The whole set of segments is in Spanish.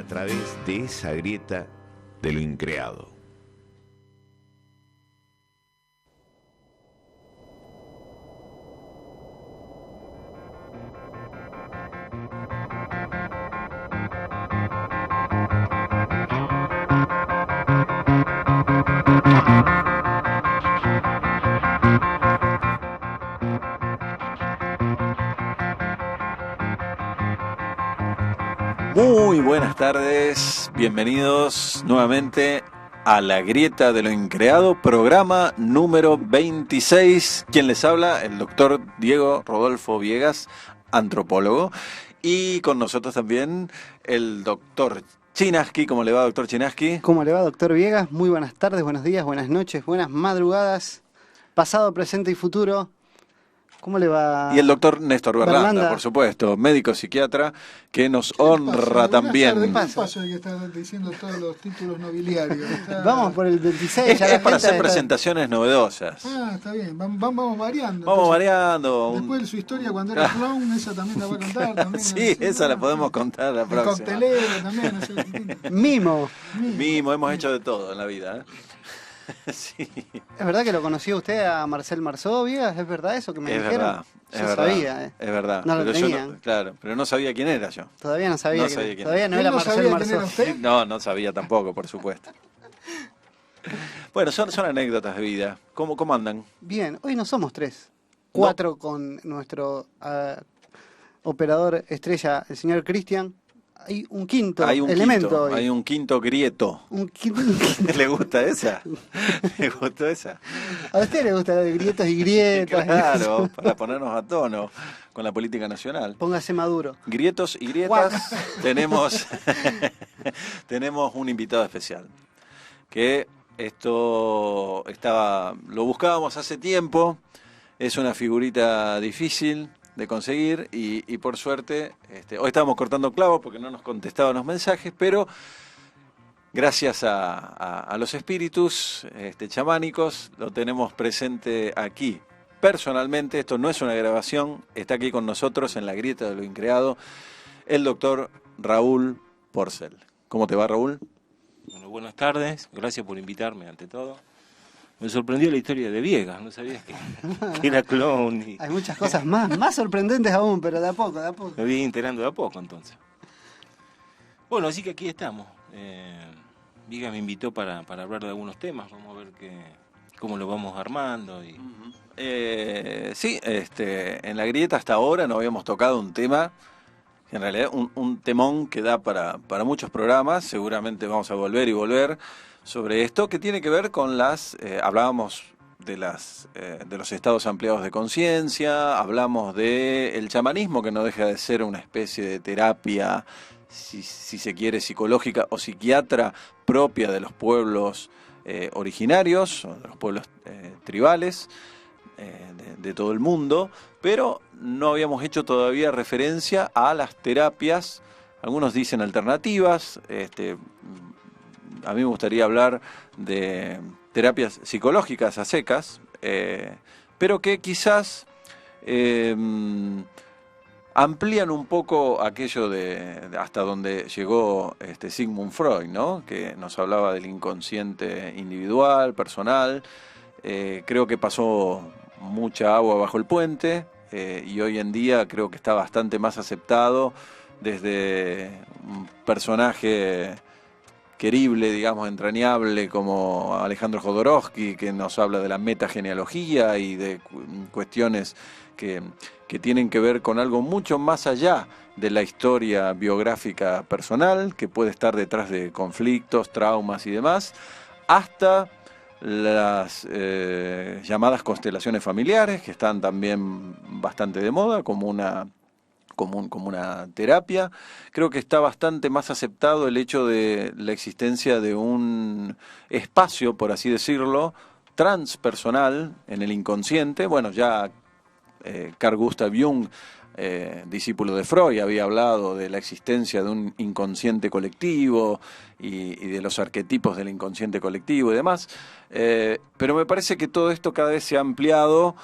a través de esa grieta de lo increado. Muy buenas tardes, bienvenidos nuevamente a La Grieta de lo Increado, programa número 26. ¿Quién les habla? El doctor Diego Rodolfo Viegas, antropólogo, y con nosotros también el doctor Chinaski. ¿Cómo le va, doctor Chinaski? ¿Cómo le va, doctor Viegas? Muy buenas tardes, buenos días, buenas noches, buenas madrugadas, pasado, presente y futuro. ¿Cómo le va? Y el doctor Néstor Berlanda, por supuesto, médico psiquiatra, que nos honra también. ¿Qué pasa que está diciendo todos los títulos nobiliarios? Vamos por el 26. Es para hacer presentaciones novedosas. Ah, está bien, vamos variando. Vamos variando. Después de su historia cuando era clown, esa también la va a contar. También, sí, esa la podemos contar la próxima. Coctelero también. No sé. Mimo, hemos hecho de todo en la vida, ¿eh? Sí. ¿Es verdad que lo conoció usted a Marcel Marceau, Viegas? ¿Es verdad eso que me dijeron? Verdad, yo sabía, ¿eh? Es verdad. No lo pero tenía. claro, pero no sabía quién era yo. Todavía no sabía. Todavía no ¿Él era no Marcel sabía Marceau. quién era usted? No sabía tampoco, por supuesto. Bueno, son anécdotas de vida. ¿Cómo andan? Bien, hoy no somos tres. 4 con nuestro operador estrella, el señor Cristian. Hay un quinto elemento hoy. Hay un quinto grieto. ¿Le gusta esa? ¿Le gustó esa? ¿A usted le gusta de grietos y grietas? Claro, para ponernos a tono con la política nacional. Póngase maduro. Grietos y grietas, tenemos un invitado especial. Que lo buscábamos hace tiempo, es una figurita difícil de conseguir y por suerte, hoy estábamos cortando clavos porque no nos contestaban los mensajes, pero gracias a los espíritus chamánicos lo tenemos presente aquí. Personalmente, esto no es una grabación, está aquí con nosotros en La Grieta de lo Increado, el doctor Raúl Porcel. ¿Cómo te va, Raúl? Bueno, buenas tardes, gracias por invitarme ante todo. Me sorprendió la historia de Viegas, no sabías que era clown. Hay muchas cosas más sorprendentes aún, pero de a poco. Me voy enterando de a poco, entonces. Bueno, así que aquí estamos. Viegas me invitó para hablar de algunos temas, vamos a ver cómo lo vamos armando. Sí, en La Grieta hasta ahora no habíamos tocado un tema, en realidad un temón que da para muchos programas, seguramente vamos a volver sobre esto, que tiene que ver con hablábamos de los estados ampliados de conciencia, hablamos del chamanismo, que no deja de ser una especie de terapia, si se quiere, psicológica o psiquiatra propia de los pueblos originarios, o de los pueblos tribales de todo el mundo, pero no habíamos hecho todavía referencia a las terapias, algunos dicen alternativas, a mí me gustaría hablar de terapias psicológicas a secas, pero que quizás amplían un poco aquello de hasta donde llegó Sigmund Freud, ¿no? Que nos hablaba del inconsciente individual, personal. Creo que pasó mucha agua bajo el puente y hoy en día creo que está bastante más aceptado desde un personaje querible, digamos, entrañable, como Alejandro Jodorowsky, que nos habla de la metagenealogía y de cuestiones que tienen que ver con algo mucho más allá de la historia biográfica personal, que puede estar detrás de conflictos, traumas y demás, hasta las llamadas constelaciones familiares, que están también bastante de moda, como una terapia. Creo que está bastante más aceptado el hecho de la existencia de un espacio, por así decirlo, transpersonal en el inconsciente. Bueno, ya Carl Gustav Jung, discípulo de Freud, había hablado de la existencia de un inconsciente colectivo y de los arquetipos del inconsciente colectivo y demás. Pero me parece que todo esto cada vez se ha ampliado,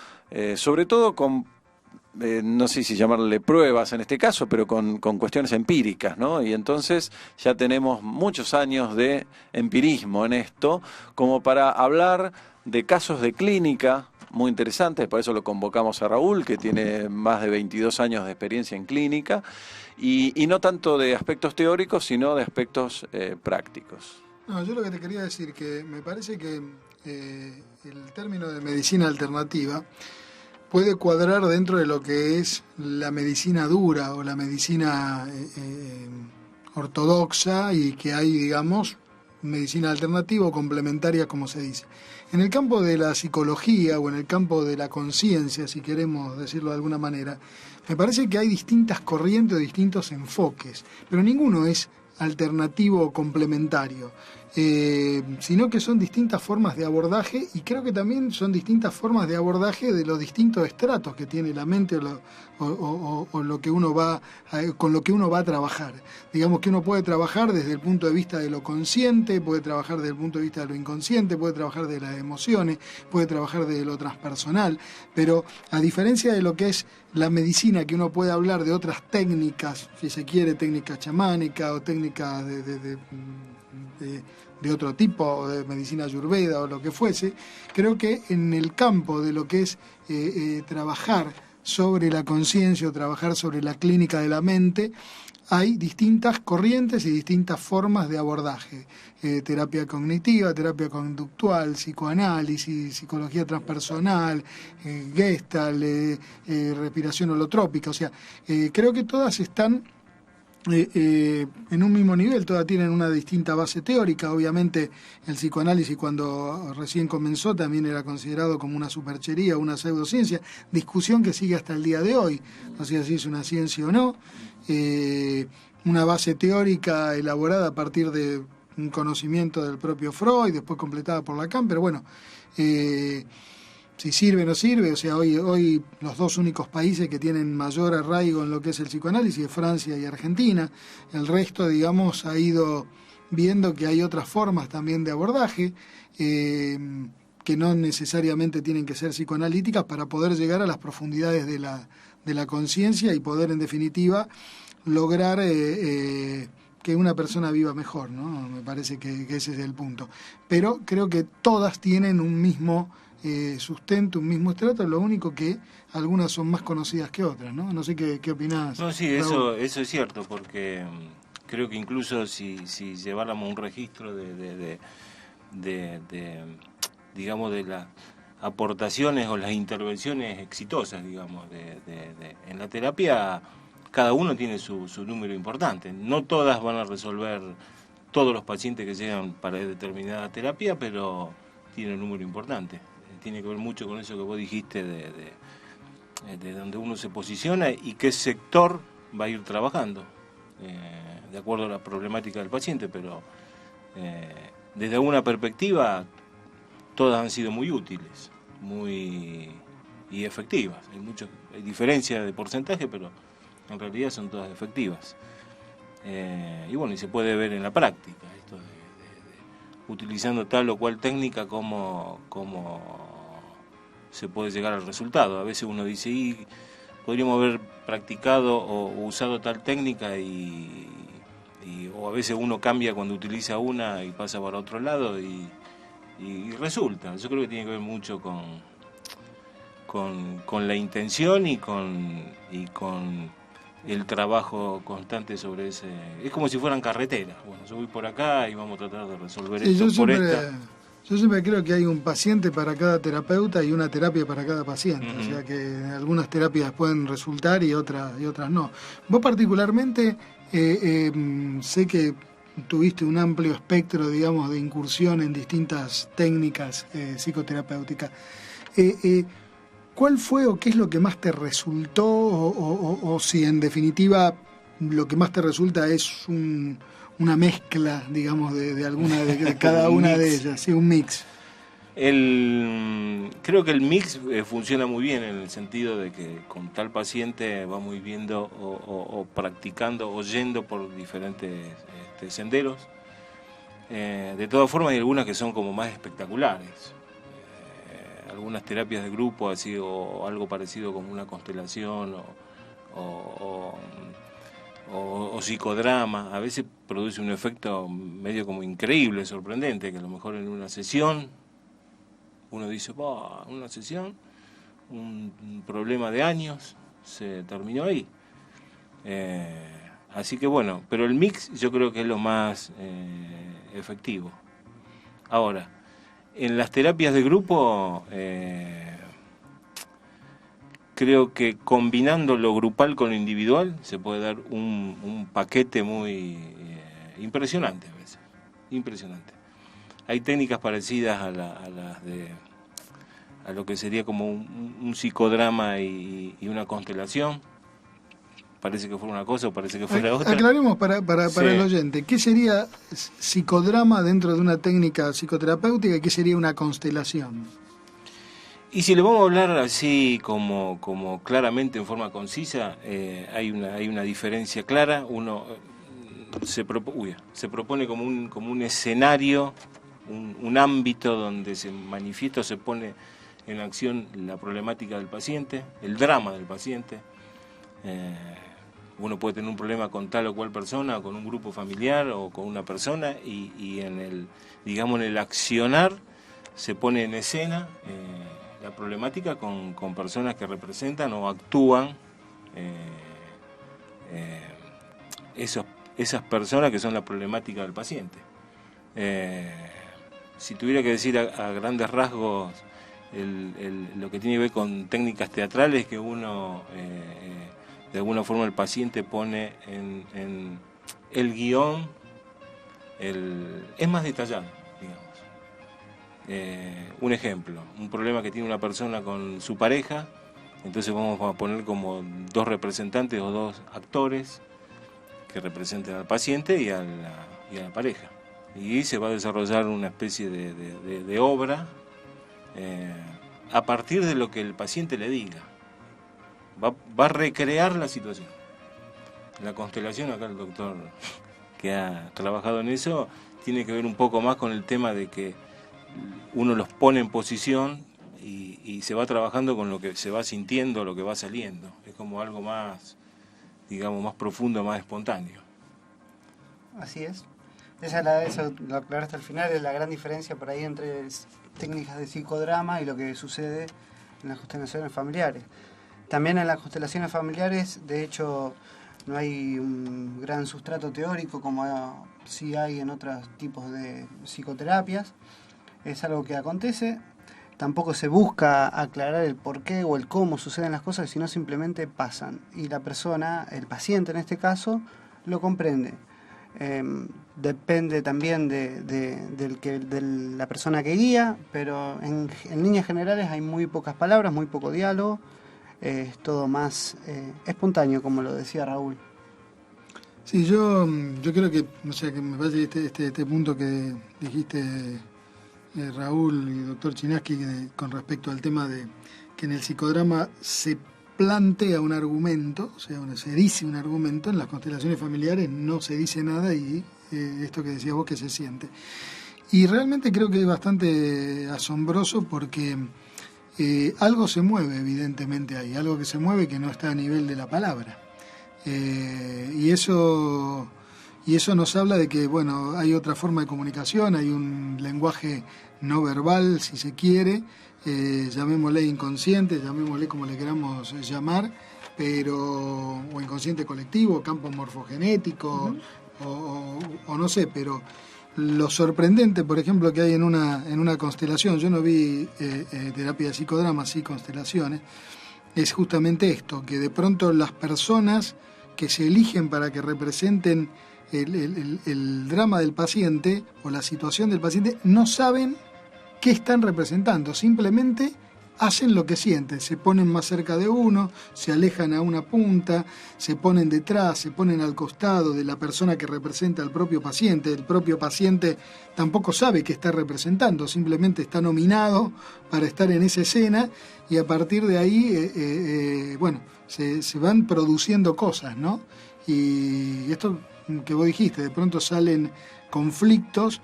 sobre todo con no sé si llamarle pruebas en este caso, pero con cuestiones empíricas, ¿no? Y entonces ya tenemos muchos años de empirismo en esto, como para hablar de casos de clínica muy interesantes. Por eso lo convocamos a Raúl, que tiene más de 22 años de experiencia en clínica, y no tanto de aspectos teóricos, sino de aspectos prácticos. No, yo lo que te quería decir, que me parece que el término de medicina alternativa puede cuadrar dentro de lo que es la medicina dura o la medicina ortodoxa, y que hay, digamos, medicina alternativa o complementaria, como se dice. En el campo de la psicología o en el campo de la conciencia, si queremos decirlo de alguna manera, me parece que hay distintas corrientes o distintos enfoques, pero ninguno es alternativo o complementario, sino que son distintas formas de abordaje, y creo que también son distintas formas de abordaje de los distintos estratos que tiene la mente o lo que uno va con lo que uno va a trabajar. Digamos que uno puede trabajar desde el punto de vista de lo consciente, puede trabajar desde el punto de vista de lo inconsciente, puede trabajar de las emociones, puede trabajar de lo transpersonal, pero a diferencia de lo que es la medicina, que uno puede hablar de otras técnicas, si se quiere, técnicas chamánicas o técnicas de otro tipo, de medicina ayurveda o lo que fuese, creo que en el campo de lo que es trabajar sobre la conciencia o trabajar sobre la clínica de la mente, hay distintas corrientes y distintas formas de abordaje. Terapia cognitiva, terapia conductual, psicoanálisis, psicología transpersonal, Gestalt, respiración holotrópica. O sea, creo que todas están en un mismo nivel, todas tienen una distinta base teórica. Obviamente el psicoanálisis, cuando recién comenzó, también era considerado como una superchería, una pseudociencia, discusión que sigue hasta el día de hoy, no sé si es una ciencia o no. Una base teórica elaborada a partir de un conocimiento del propio Freud, después completada por Lacan, pero bueno, si sirve o no sirve. O sea, hoy los dos únicos países que tienen mayor arraigo en lo que es el psicoanálisis es Francia y Argentina. El resto, digamos, ha ido viendo que hay otras formas también de abordaje, que no necesariamente tienen que ser psicoanalíticas, para poder llegar a las profundidades de la conciencia y poder, en definitiva, lograr que una persona viva mejor, ¿no? Me parece que ese es el punto. Pero creo que todas tienen un mismo sustento, un mismo estrato, lo único que algunas son más conocidas que otras, ¿no? No sé qué opinás. No, sí, eso es cierto, porque creo que incluso si lleváramos un registro de digamos, de las aportaciones o las intervenciones exitosas, digamos, en la terapia, cada uno tiene su número importante. No todas van a resolver todos los pacientes que llegan para determinada terapia, pero tiene un número importante. Tiene que ver mucho con eso que vos dijiste de donde uno se posiciona y qué sector va a ir trabajando, de acuerdo a la problemática del paciente, pero desde alguna perspectiva todas han sido muy útiles, y efectivas. Hay diferencias de porcentaje, pero en realidad son todas efectivas. Y bueno, y se puede ver en la práctica, esto de utilizando tal o cual técnica, cómo se puede llegar al resultado. A veces uno dice, podríamos haber practicado o usado tal técnica, o a veces uno cambia cuando utiliza una y pasa para otro lado y resulta. Yo creo que tiene que ver mucho con la intención y con el trabajo constante sobre ese. Es como si fueran carreteras. Bueno, yo voy por acá y vamos a tratar de resolver esto por esta. Yo siempre creo que hay un paciente para cada terapeuta y una terapia para cada paciente. O sea que algunas terapias pueden resultar y otras no. Vos particularmente sé que tuviste un amplio espectro, digamos, de incursión en distintas técnicas psicoterapéuticas. ¿Cuál fue o qué es lo que más te resultó, o si en definitiva lo que más te resulta es una mezcla, digamos, de alguna de cada una de ellas, sí, un mix? Creo que el mix funciona muy bien, en el sentido de que con tal paciente vamos viendo o practicando o yendo por diferentes senderos. De todas formas hay algunas que son como más espectaculares. algunas terapias de grupo, así, o algo parecido como una constelación o psicodrama, a veces produce un efecto medio como increíble, sorprendente, que a lo mejor en una sesión uno dice, una sesión, un problema de años, se terminó ahí. Así que bueno, pero el mix yo creo que es lo más efectivo. Ahora, en las terapias de grupo, creo que combinando lo grupal con lo individual se puede dar un paquete muy impresionante a veces, impresionante. Hay técnicas parecidas a lo que sería como un psicodrama y una constelación. Parece que fuera una cosa o parece que fuera otra. Aclaremos para el oyente, ¿qué sería psicodrama dentro de una técnica psicoterapéutica y qué sería una constelación? Y si le vamos a hablar así como claramente, en forma concisa, hay una diferencia clara. Uno se propone como un escenario, un ámbito donde se manifiesta o se pone en acción la problemática del paciente, el drama del paciente. Uno puede tener un problema con tal o cual persona, o con un grupo familiar, o con una persona, y en el accionar se pone en escena la problemática con personas que representan o actúan esas personas que son la problemática del paciente. Si tuviera que decir a grandes rasgos lo que tiene que ver con técnicas teatrales, que uno de alguna forma el paciente pone en el guión, es más detallado, digamos. Un ejemplo, un problema que tiene una persona con su pareja, entonces vamos a poner como dos representantes o dos actores que representen al paciente y a la pareja. Y se va a desarrollar una especie de obra a partir de lo que el paciente le diga. Va a recrear la situación. La constelación, acá el doctor que ha trabajado en eso, tiene que ver un poco más con el tema de que uno los pone en posición y se va trabajando con lo que se va sintiendo, lo que va saliendo. Es como algo más, digamos, más profundo, más espontáneo. Así es. Eso lo aclaraste al final, es la gran diferencia por ahí entre técnicas de psicodrama y lo que sucede en las constelaciones familiares. También en las constelaciones familiares, de hecho, no hay un gran sustrato teórico como sí hay en otros tipos de psicoterapias. Es algo que acontece. Tampoco se busca aclarar el por qué o el cómo suceden las cosas, sino simplemente pasan. Y la persona, el paciente en este caso, lo comprende. Depende también de la persona que guía, pero en líneas generales hay muy pocas palabras, muy poco diálogo. Es todo más espontáneo, como lo decía Raúl. Sí, yo creo que, o sea, que me parece este punto que dijiste, Raúl y doctor Chinaski, con respecto al tema de que en el psicodrama se plantea un argumento, o sea, se dice un argumento, en las constelaciones familiares no se dice nada y esto que decías vos que se siente. Y realmente creo que es bastante asombroso porque algo se mueve evidentemente ahí, algo que se mueve que no está a nivel de la palabra. Y eso nos habla de que, bueno, hay otra forma de comunicación, hay un lenguaje no verbal, si se quiere, llamémosle inconsciente, llamémosle como le queramos llamar, pero o inconsciente colectivo, campo morfogenético, o no sé, pero lo sorprendente, por ejemplo, que hay en una constelación, yo no vi terapia de psicodrama, sí constelaciones, es justamente esto, que de pronto las personas que se eligen para que representen el drama del paciente o la situación del paciente no saben qué están representando, simplemente hacen lo que sienten, se ponen más cerca de uno, se alejan a una punta, se ponen detrás, se ponen al costado de la persona que representa al propio paciente. El propio paciente tampoco sabe qué está representando, simplemente está nominado para estar en esa escena y a partir de ahí, se van produciendo cosas, ¿no? Y esto que vos dijiste, de pronto salen conflictos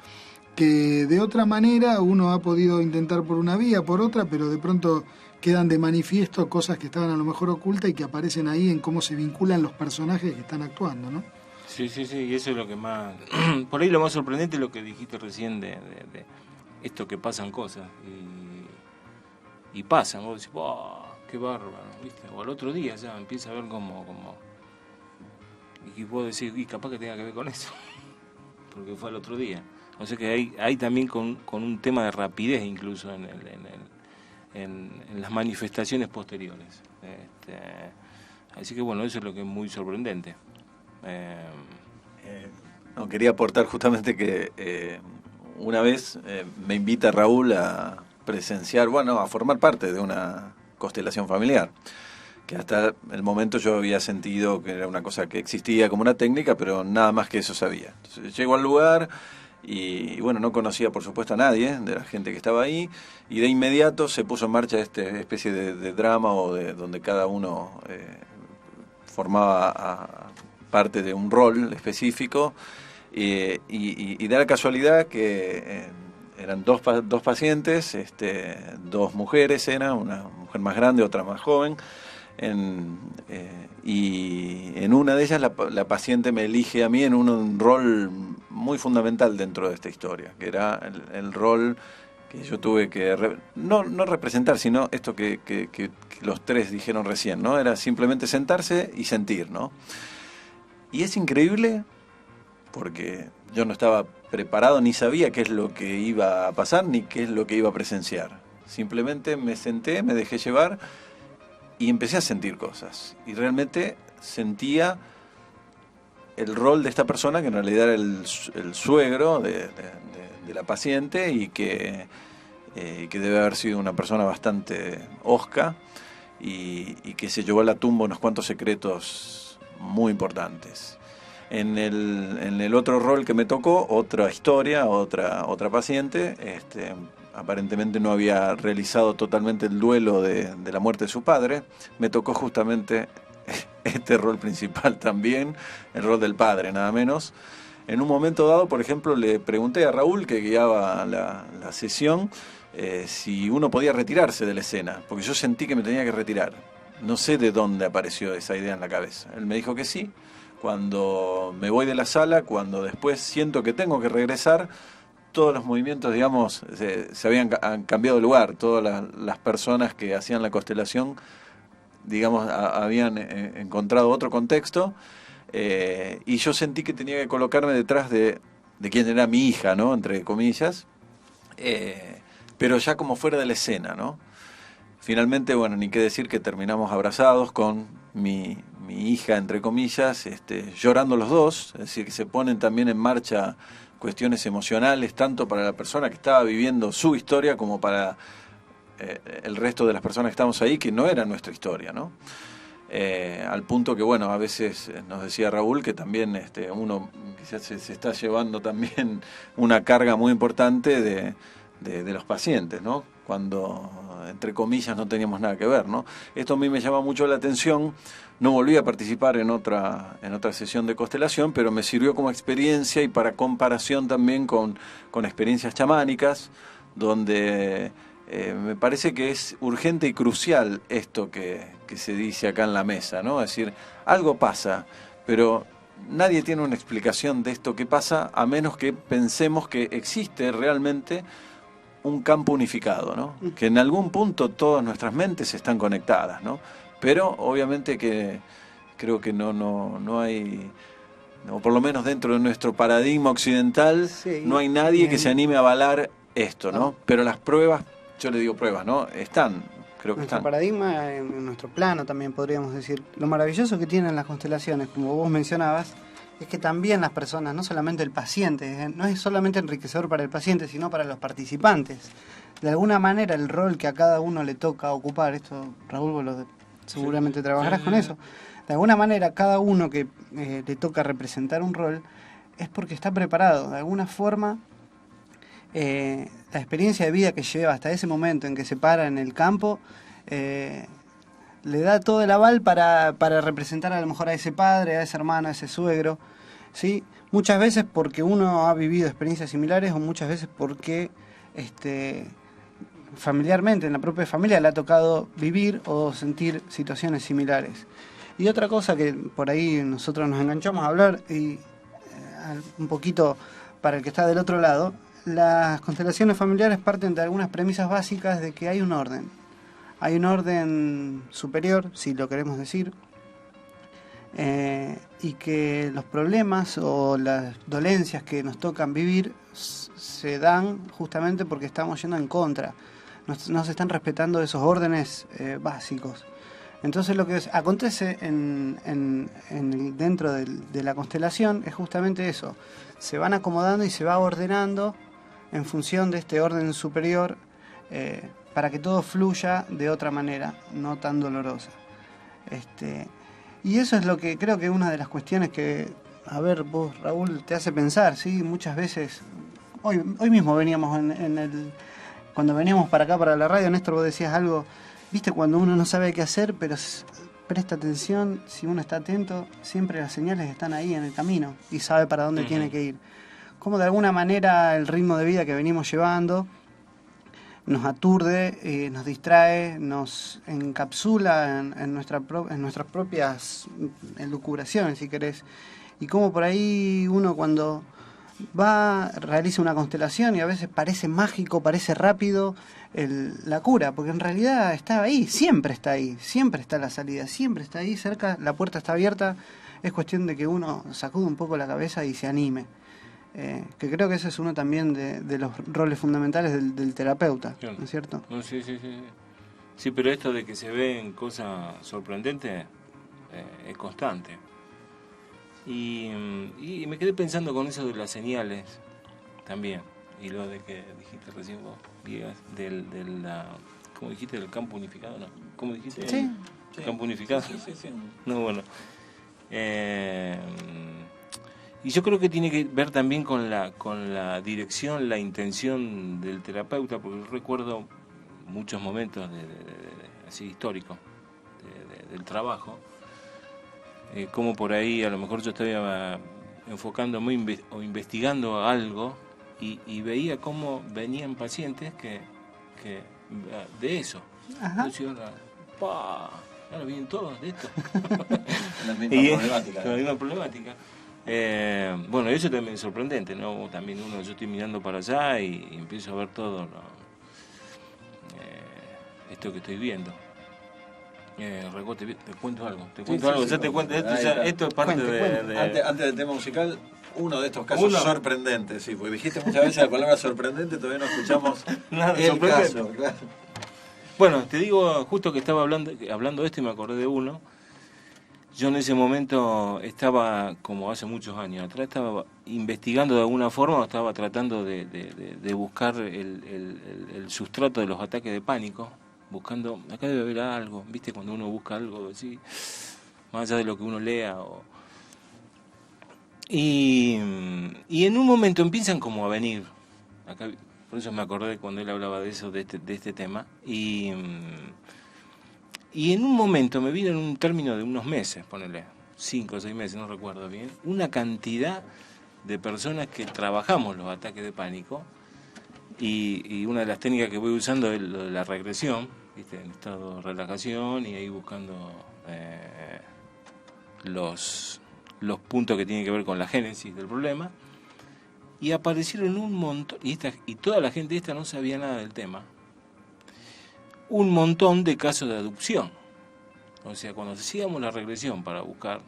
que de otra manera uno ha podido intentar por una vía, por otra, pero de pronto quedan de manifiesto cosas que estaban a lo mejor ocultas y que aparecen ahí en cómo se vinculan los personajes que están actuando, ¿no? Sí, y eso es lo que más... Por ahí lo más sorprendente es lo que dijiste recién de esto que pasan cosas. Y pasan, vos decís, ¡wow! ¡Qué bárbaro! ¿Viste? O al otro día ya empieza a ver como... Y vos decís, y capaz que tenga que ver con eso, porque fue al otro día. O sea que hay también con un tema de rapidez incluso en las manifestaciones posteriores. Así que bueno, eso es lo que es muy sorprendente. No, quería aportar justamente que una vez me invita Raúl a presenciar, a formar parte de una constelación familiar, que hasta el momento yo había sentido que era una cosa que existía como una técnica, pero nada más que eso sabía. Entonces llego al lugar y no conocía por supuesto a nadie de la gente que estaba ahí, y de inmediato se puso en marcha esta especie de drama donde cada uno formaba parte de un rol específico, y da la casualidad que eran dos pacientes, dos mujeres, una mujer más grande, otra más joven, y en una de ellas la paciente me elige a mí en un rol muy fundamental dentro de esta historia, que era el rol que yo tuve que no representar, sino esto que los tres dijeron recién, ¿no? Era simplemente sentarse y sentir, ¿no? Y es increíble porque yo no estaba preparado, ni sabía qué es lo que iba a pasar, ni qué es lo que iba a presenciar. Simplemente me senté, me dejé llevar y empecé a sentir cosas. Y realmente sentía el rol de esta persona, que en realidad era el suegro de la paciente, y que debe haber sido una persona bastante hosca, y que se llevó a la tumba unos cuantos secretos muy importantes. En el otro rol que me tocó, otra historia, otra paciente, aparentemente no había realizado totalmente el duelo de la muerte de su padre. Me tocó justamente este rol principal también, el rol del padre, nada menos. En un momento dado, por ejemplo, le pregunté a Raúl, que guiaba la sesión, si uno podía retirarse de la escena, porque yo sentí que me tenía que retirar. No sé de dónde apareció esa idea en la cabeza. Él me dijo que sí. Cuando me voy de la sala, cuando después siento que tengo que regresar, todos los movimientos, digamos, han cambiado de lugar. Todas las personas que hacían la constelación, digamos, habían encontrado otro contexto, y yo sentí que tenía que colocarme detrás de quien era mi hija, ¿no? Entre comillas, pero ya como fuera de la escena, ¿no? Finalmente, ni qué decir que terminamos abrazados con mi hija, entre comillas, llorando los dos, es decir, que se ponen también en marcha cuestiones emocionales, tanto para la persona que estaba viviendo su historia como para el resto de las personas que estamos ahí, que no era nuestra historia, ¿no? Al punto que, a veces nos decía Raúl que también uno quizás se está llevando también una carga muy importante de los pacientes, ¿no? Cuando, entre comillas, no teníamos nada que ver, ¿no? Esto a mí me llama mucho la atención. No volví a participar en otra sesión de constelación, pero me sirvió como experiencia y para comparación también con experiencias chamánicas, donde me parece que es urgente y crucial esto que se dice acá en la mesa, ¿no? Es decir, algo pasa, pero nadie tiene una explicación de esto que pasa, a menos que pensemos que existe realmente un campo unificado, ¿no? Que en algún punto todas nuestras mentes están conectadas, ¿no? Pero obviamente que creo que no hay, o por lo menos dentro de nuestro paradigma occidental, sí, no hay nadie que se anime a avalar esto, ¿no? Pero las pruebas, yo le digo pruebas, ¿no? Están, creo que nuestro están. Paradigma, en nuestro plano también podríamos decir. Lo maravilloso que tienen las constelaciones, como vos mencionabas, es que también las personas, no solamente el paciente, no es solamente enriquecedor para el paciente, sino para los participantes. De alguna manera el rol que a cada uno le toca ocupar, esto Raúl, vos seguramente trabajarás con eso, de alguna manera cada uno que le toca representar un rol es porque está preparado. De alguna forma la experiencia de vida que lleva hasta ese momento en que se para en el campo le da todo el aval para representar a lo mejor a ese padre, a ese hermano, a ese suegro, ¿sí? muchas veces porque uno ha vivido experiencias similares o muchas veces porque familiarmente, en la propia familia, le ha tocado vivir o sentir situaciones similares. Y otra cosa que por ahí nosotros nos enganchamos a hablar, y un poquito para el que está del otro lado, las constelaciones familiares parten de algunas premisas básicas de que hay un orden. Hay un orden superior, si lo queremos decir, y que los problemas o las dolencias que nos tocan vivir se dan justamente porque estamos yendo en contra. No se están respetando esos órdenes básicos. Entonces lo que acontece dentro de la constelación es justamente eso. Se van acomodando y se va ordenando en función de este orden superior para que todo fluya de otra manera, no tan dolorosa. Y eso es lo que creo que es una de las cuestiones que, a ver, vos, Raúl, te hace pensar, ¿sí? Muchas veces, hoy mismo veníamos cuando veníamos para acá, para la radio, Néstor, vos decías algo, viste, cuando uno no sabe qué hacer, pero presta atención, si uno está atento, siempre las señales están ahí en el camino y sabe para dónde tiene que ir. Como de alguna manera el ritmo de vida que venimos llevando nos aturde, nos distrae, nos encapsula en nuestras propias elucubraciones, si querés. Y como por ahí uno cuando realiza una constelación y a veces parece mágico, parece rápido la cura, porque en realidad está ahí, siempre está la salida, siempre está ahí cerca, la puerta está abierta, es cuestión de que uno sacude un poco la cabeza y se anime. Que creo que ese es uno también de los roles fundamentales del terapeuta, claro. ¿No es cierto? No, sí. Sí, pero esto de que se ven cosas sorprendentes es constante. Y me quedé pensando con eso de las señales también. Y lo de que dijiste recién vos, Viegas, ¿cómo dijiste? ¿Del campo unificado? ¿No? ¿Cómo dijiste? Sí. ¿Campo unificado? Sí. No, bueno. Y yo creo que tiene que ver también con la dirección, la intención del terapeuta, porque yo recuerdo muchos momentos así históricos del trabajo, como por ahí a lo mejor yo estaba enfocándome o investigando algo y veía cómo venían pacientes que de eso. Ajá. Entonces, ahora vienen todos de esto. La misma problemática. La misma problemática. Bueno, eso también es sorprendente, ¿no? También yo estoy mirando para allá y empiezo a ver todo esto que estoy viendo. Reco, te cuento algo. Te cuento algo. Ya te cuento. Esto es parte de... Antes del tema musical, uno de estos casos sorprendentes, sí, porque dijiste muchas veces la palabra sorprendente, todavía no escuchamos nada, el caso. Claro. Bueno, te digo, justo que estaba hablando de esto y me acordé de uno. Yo en ese momento estaba, como hace muchos años atrás, estaba investigando de alguna forma, estaba tratando de buscar el sustrato de los ataques de pánico, buscando, acá debe haber algo, ¿viste? Cuando uno busca algo así, más allá de lo que uno lea. Y en un momento empiezan como a venir, acá, por eso me acordé cuando él hablaba de eso, de este tema, y en un momento me vino en un término de unos meses, ponele, 5 o 6 meses, no recuerdo bien, una cantidad de personas que trabajamos los ataques de pánico, y una de las técnicas que voy usando es lo de la regresión, ¿viste? En estado de relajación y ahí buscando los puntos que tienen que ver con la génesis del problema, y aparecieron un montón, y toda la gente esta no sabía nada del tema, un montón de casos de aducción. O sea, cuando hacíamos la regresión para buscar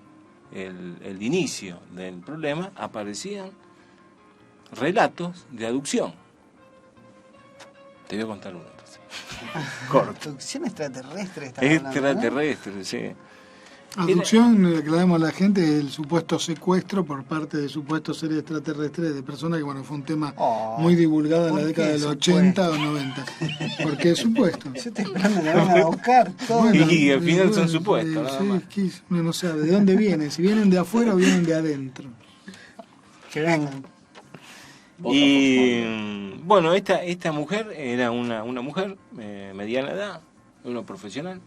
el inicio del problema, aparecían relatos de aducción. Te voy a contar uno entonces. Corto. Aducción extraterrestre. Extraterrestre, ¿no? Sí. Aducción, aclaramos a la gente, el supuesto secuestro por parte de supuestos seres extraterrestres de personas que, bueno, fue un tema muy divulgado en la década del 80 o 90. ¿Por qué supuesto? Yo estoy esperando que vengan a buscar todo. Bueno, y al final son supuestos. Sí, uno no sabe de dónde vienen, si vienen de afuera o vienen de adentro. Que vengan. Y bueno, esta mujer era una mujer mediana edad, una profesional.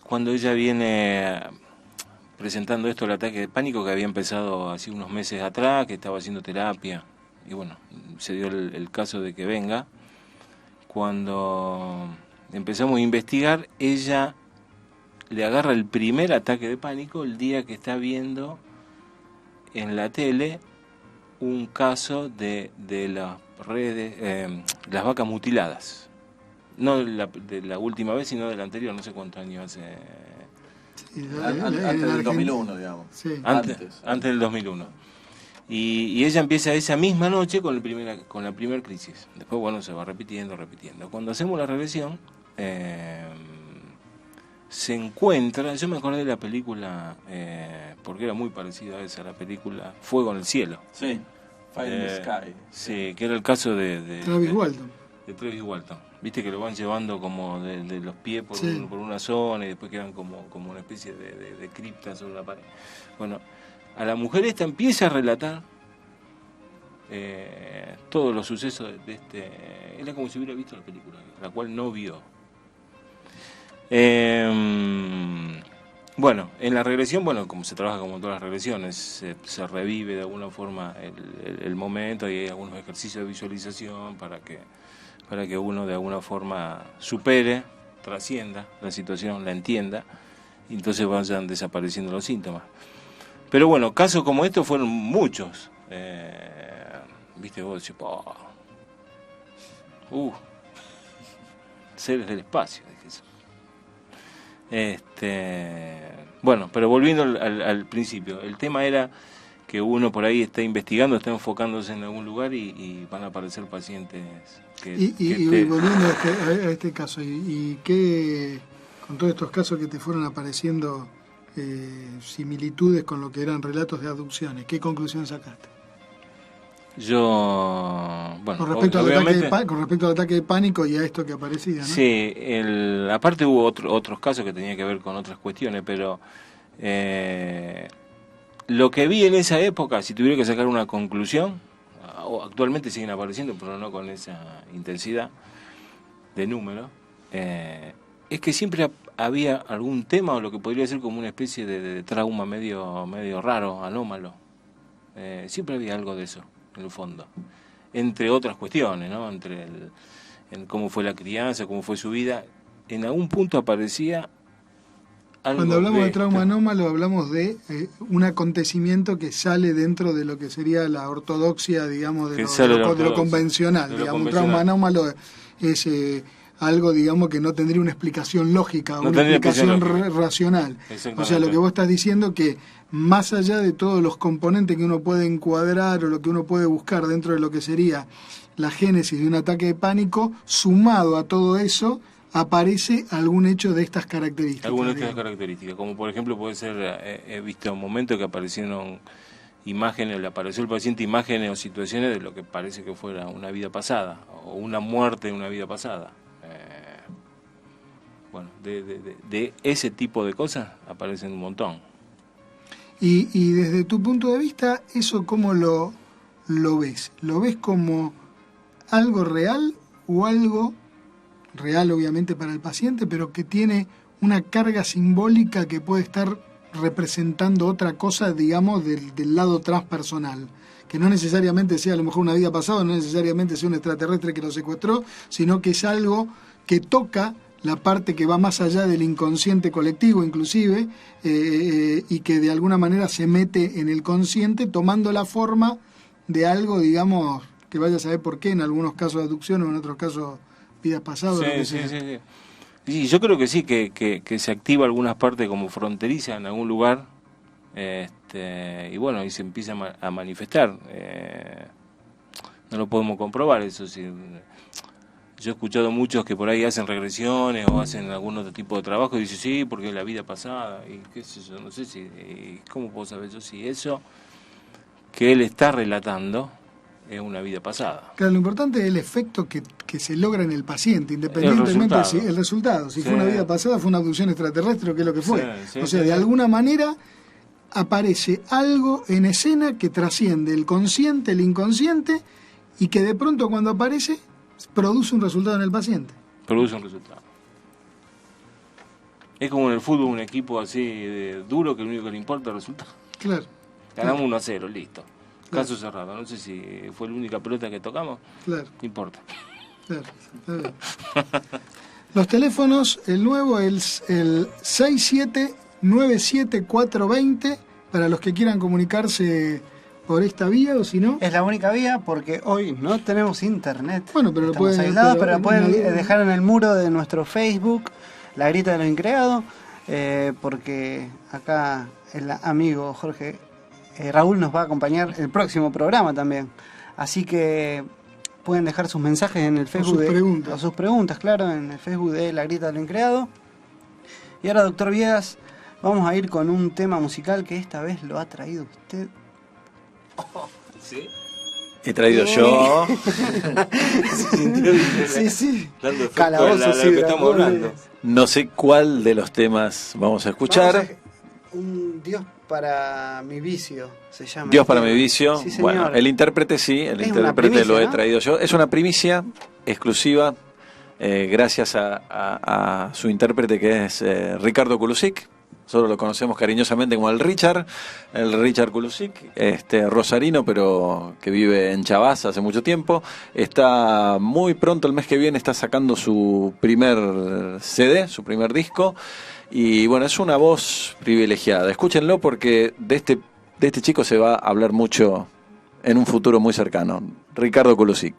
Cuando ella viene presentando esto, el ataque de pánico, que había empezado hace unos meses atrás, que estaba haciendo terapia, y bueno, se dio el caso de que venga. Cuando empezamos a investigar, ella le agarra el primer ataque de pánico el día que está viendo en la tele un caso de las redes, las vacas mutiladas. No de la última vez, sino de la anterior, no sé cuántos años hace. Sí, Antes del 2001, digamos. Sí. Antes del 2001. Y ella empieza esa misma noche con la primera crisis. Después, bueno, se va repitiendo. Cuando hacemos la regresión, se encuentra, yo me acordé de la película, porque era muy parecida a esa, la película Fuego en el Cielo. Sí, Fire in the Sky. Sí, que era el caso de Travis Walton. De Travis Walton. Viste que lo van llevando como de los pies por, sí. por una zona y después quedan como una especie de cripta sobre la pared. Bueno, a la mujer esta empieza a relatar todos los sucesos de este. Era como si hubiera visto la película, la cual no vio. Bueno, en la regresión, bueno, como se trabaja como en todas las regresiones, se revive de alguna forma el momento y hay algunos ejercicios de visualización para que uno de alguna forma supere, trascienda la situación, la entienda, y entonces vayan desapareciendo los síntomas. Pero bueno, casos como estos fueron muchos. Viste vos, decís, seres del espacio, dije eso. Bueno, pero volviendo al principio, el tema era que uno por ahí está investigando, está enfocándose en algún lugar y van a aparecer pacientes y volviendo a este caso, y qué, con todos estos casos que te fueron apareciendo similitudes con lo que eran relatos de abducciones, ¿qué conclusión sacaste? Yo, bueno, con respecto al ataque de pánico y a esto que aparecía, ¿no? Sí, aparte hubo otros casos que tenían que ver con otras cuestiones, pero lo que vi en esa época, si tuviera que sacar una conclusión, actualmente siguen apareciendo, pero no con esa intensidad de número, es que siempre había algún tema o lo que podría ser como una especie de trauma medio raro, anómalo. Siempre había algo de eso, en el fondo. Entre otras cuestiones, ¿no? En cómo fue la crianza, cómo fue su vida. En algún punto aparecía algo. Cuando hablamos de trauma anómalo, hablamos de un acontecimiento que sale dentro de lo que sería la ortodoxia, digamos, de lo convencional. Un trauma anómalo es algo, digamos, que no tendría una explicación lógica, una explicación racional. O sea, lo que vos estás diciendo que más allá de todos los componentes que uno puede encuadrar o lo que uno puede buscar dentro de lo que sería la génesis de un ataque de pánico, sumado a todo eso, aparece algún hecho de estas características. Algunas de estas características, como por ejemplo puede ser, he visto un momento que aparecieron imágenes, le apareció al paciente imágenes o situaciones de lo que parece que fuera una vida pasada, o una muerte en una vida pasada. Bueno, de ese tipo de cosas aparecen un montón. Y desde tu punto de vista, ¿eso cómo lo ves? ¿Lo ves como algo real o algo real obviamente para el paciente, pero que tiene una carga simbólica que puede estar representando otra cosa, digamos, del lado transpersonal? Que no necesariamente sea a lo mejor una vida pasada, no necesariamente sea un extraterrestre que lo secuestró, sino que es algo que toca la parte que va más allá del inconsciente colectivo inclusive, y que de alguna manera se mete en el consciente tomando la forma de algo, digamos, que vaya a saber por qué, en algunos casos de abducción o en otros casos vidas pasadas. Sí. Sí, yo creo que sí, que se activa algunas partes como fronteriza en algún lugar, y bueno, y se empieza a manifestar. No lo podemos comprobar, eso sí. Yo he escuchado muchos que por ahí hacen regresiones o hacen algún otro tipo de trabajo y dicen, sí, porque es la vida pasada, y qué sé yo, no sé si, ¿cómo puedo saber yo si eso que él está relatando es una vida pasada? Claro, lo importante es el efecto que se logra en el paciente, independientemente el resultado. Si fue una vida pasada, fue una abducción extraterrestre o qué es lo que fue. O sea, de alguna manera aparece algo en escena que trasciende el consciente, el inconsciente, y que de pronto cuando aparece produce un resultado en el paciente. Produce un resultado. Es como en el fútbol, un equipo así duro que lo único que le importa es el resultado. Claro. Ganamos 1-0, listo. Caso cerrado. No sé si fue la única pelota que tocamos. Claro. No importa. Claro. Está bien. Los teléfonos, el nuevo es el 6797420 para los que quieran comunicarse por esta vía, o si no... Es la única vía porque hoy no tenemos internet. Bueno, pero lo Estamos pueden... aislados, pero lo pueden dejar en el muro de nuestro Facebook, La Grita de lo Increado, porque acá el amigo Jorge Raúl nos va a acompañar el próximo programa también. Así que pueden dejar sus mensajes en el Facebook preguntas. o sus preguntas, claro, en el Facebook de La Grita de lo Increado. Y ahora, doctor Viegas, vamos a ir con un tema musical que esta vez lo ha traído usted. ¿Sí? He traído yo. Sí. Dando efecto Calabozos a lo que estamos hablando. No sé cuál de los temas vamos a escuchar. Un Dios para mi vicio se llama. Dios para mi vicio. Sí, señor. Bueno, el intérprete sí, el Es una intérprete primicia, lo he ¿no? traído yo. Es una primicia exclusiva, gracias a su intérprete que es Ricardo Kulusik. Nosotros lo conocemos cariñosamente como el Richard Kulusik, rosarino, pero que vive en Chavás hace mucho tiempo. Está muy pronto, el mes que viene, está sacando su primer CD, su primer disco. Y bueno, es una voz privilegiada. Escúchenlo porque de este chico se va a hablar mucho en un futuro muy cercano. Ricardo Kulusik.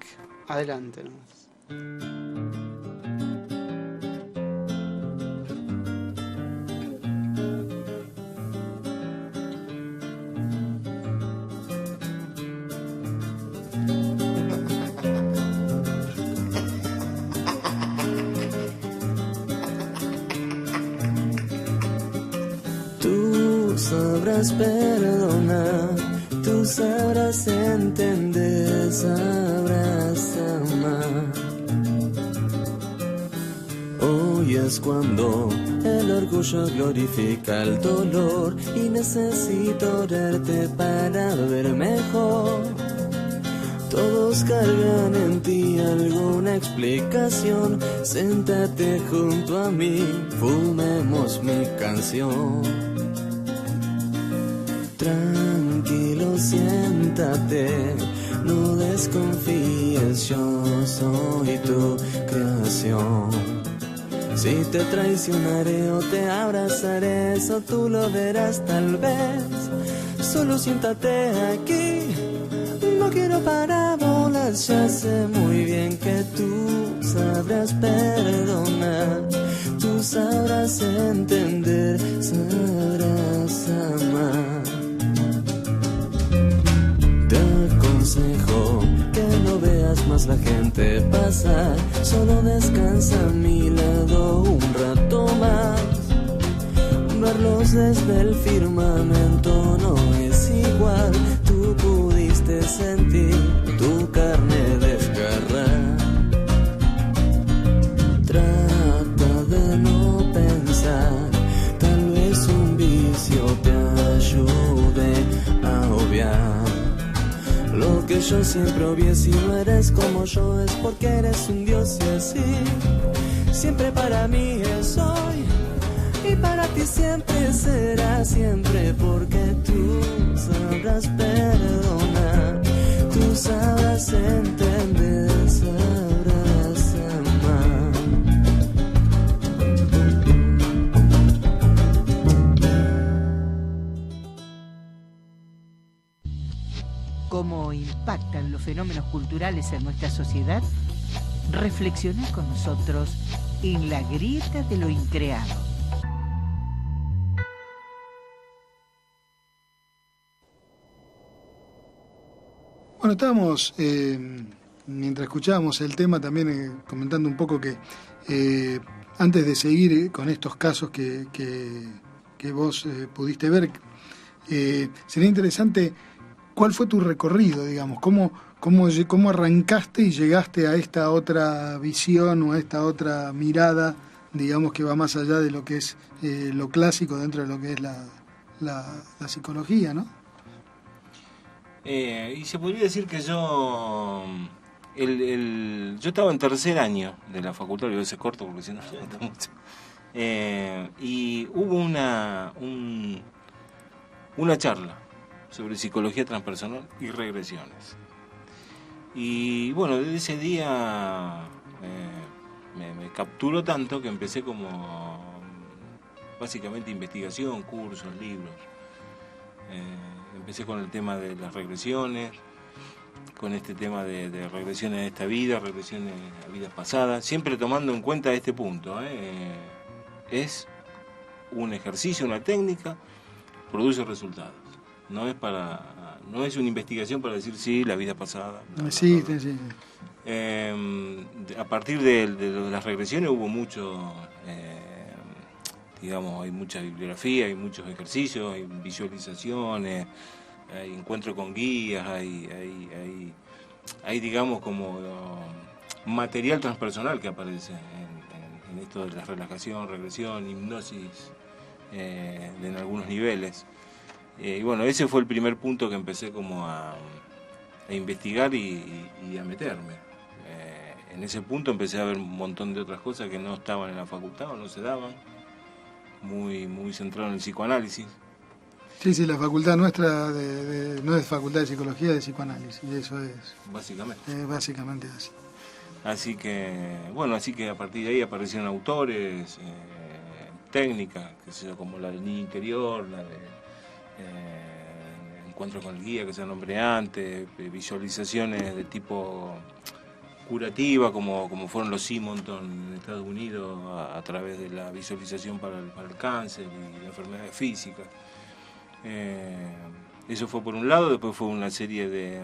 Adelante. Tú sabrás perdonar, tú sabrás entender, sabrás amar. Hoy es cuando el orgullo glorifica el dolor y necesito verte para ver mejor. Todos cargan en ti alguna explicación. Siéntate junto a mí, fumemos mi canción. Tranquilo, siéntate, no desconfíes, yo soy tu creación. Si te traicionaré o te abrazaré, eso tú lo verás tal vez. Solo siéntate aquí. No quiero parábolas, ya sé muy bien que tú sabrás perdonar, tú sabrás entender, sabrás amar. Te aconsejo que no veas más la gente pasar, solo descansa a mi lado un rato más. Verlos desde el firmamento no es igual, tú pudiste sentir tu carne desgarrar. Trata de no pensar, tal vez un vicio te ayude a obviar. Lo que yo siempre obvié, si no eres como yo es porque eres un Dios y así. Siempre para mí es hoy y para ti siempre será siempre, porque tú sabrás perdonar, tú sabrás entender, sabrás amar. ¿Cómo impactan los fenómenos culturales en nuestra sociedad? Reflexiona con nosotros en La Grieta de lo Increado. Bueno, estábamos, mientras escuchábamos el tema, también comentando un poco que antes de seguir con estos casos que vos pudiste ver, sería interesante cuál fue tu recorrido, digamos, cómo arrancaste y llegaste a esta otra visión o a esta otra mirada, digamos, que va más allá de lo que es lo clásico dentro de lo que es la psicología, ¿no? Y se podría decir que yo yo estaba en tercer año de la facultad, lo voy a hacer corto porque si no mucho. Y hubo una charla sobre psicología transpersonal y regresiones. Y bueno, desde ese día me capturó tanto que empecé como básicamente investigación, cursos, libros. Empecé con el tema de las regresiones, con este tema de regresiones a esta vida, regresiones a vidas pasadas, siempre tomando en cuenta este punto. Es un ejercicio, una técnica, produce resultados. No es una investigación para decir sí, la vida pasada. Sí. A partir de las regresiones hubo mucho, hay mucha bibliografía, hay muchos ejercicios, hay visualizaciones, hay encuentro con guías, hay digamos como material transpersonal que aparece en esto de la relajación, regresión, hipnosis en algunos niveles. Y bueno, ese fue el primer punto que empecé como a investigar y a meterme. En ese punto empecé a ver un montón de otras cosas que no estaban en la facultad o no se daban, muy centrado en el psicoanálisis. Sí, la facultad nuestra no es facultad de psicología, es de psicoanálisis, y eso es básicamente así. Así que a partir de ahí aparecieron autores, técnicas, como la del niño interior, la de encuentro con el guía que se nombré antes, visualizaciones de tipo curativa, como fueron los Simonton en Estados Unidos a través de la visualización para el cáncer y enfermedades físicas. Eso fue por un lado. Después fue una serie de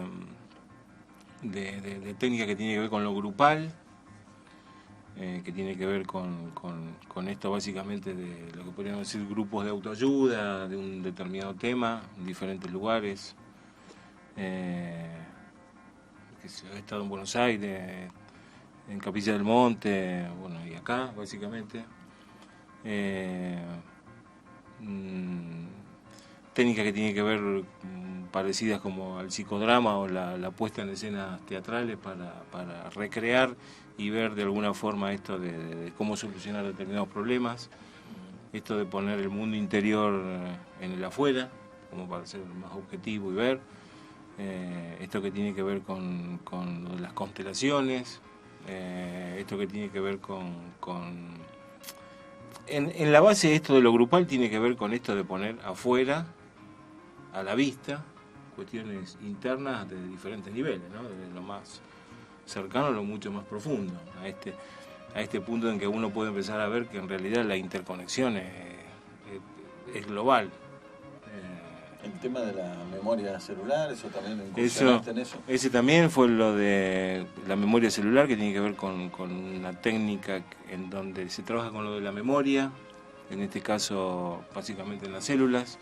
técnicas que tiene que ver con lo grupal, que tiene que ver con esto básicamente de lo que podríamos decir grupos de autoayuda de un determinado tema en diferentes lugares. He estado en Buenos Aires, en Capilla del Monte, y acá básicamente. Técnicas que tienen que ver parecidas como al psicodrama o la puesta en escenas teatrales para recrear y ver de alguna forma esto de cómo solucionar determinados problemas, esto de poner el mundo interior en el afuera, como para ser más objetivo y ver, esto que tiene que ver con las constelaciones, esto que tiene que ver en la base de esto de lo grupal tiene que ver con esto de poner afuera, a la vista, cuestiones internas de diferentes niveles, ¿no? Desde lo más cercano a lo mucho más profundo, a este punto en que uno puede empezar a ver que en realidad la interconexión es global. El tema de la memoria celular, eso también lo incursionaste en eso. Ese también fue lo de la memoria celular, que tiene que ver con una técnica en donde se trabaja con lo de la memoria, en este caso básicamente en las células.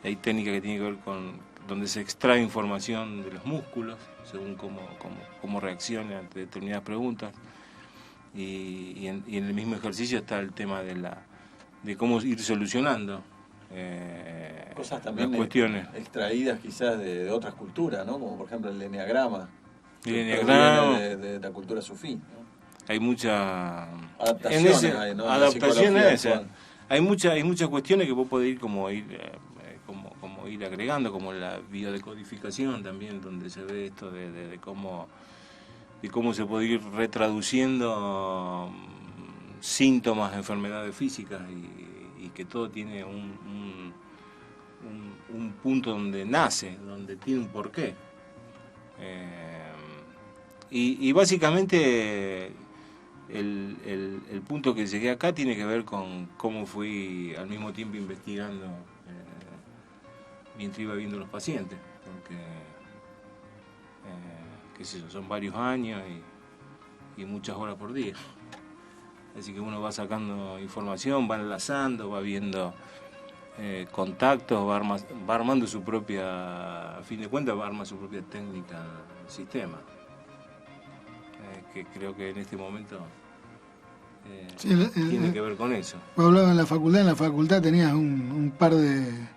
Hay técnica que tiene que ver con donde se extrae información de los músculos, según cómo reacciona ante determinadas preguntas. Y en el mismo ejercicio está el tema de cómo ir solucionando cosas también cuestiones extraídas quizás de otras culturas, ¿no? Como por ejemplo el eneagrama. El eneagrama de la cultura sufí, ¿no? Hay muchas adaptaciones, ¿no? Adaptaciones. Hay muchas cuestiones que vos podés ir agregando, como la biodecodificación también, donde se ve esto de cómo se puede ir retraduciendo síntomas de enfermedades físicas y que todo tiene un punto donde nace, donde tiene un porqué. Y básicamente el punto que llegué acá tiene que ver con cómo fui al mismo tiempo investigando mientras iba viendo los pacientes, porque son varios años y muchas horas por día. Así que uno va sacando información, va enlazando, va viendo contactos, va armando su propia, a fin de cuentas, va a armar su propia técnica, sistema. Que creo que en este momento tiene que ver con eso. Vos hablabas en la facultad tenías un par de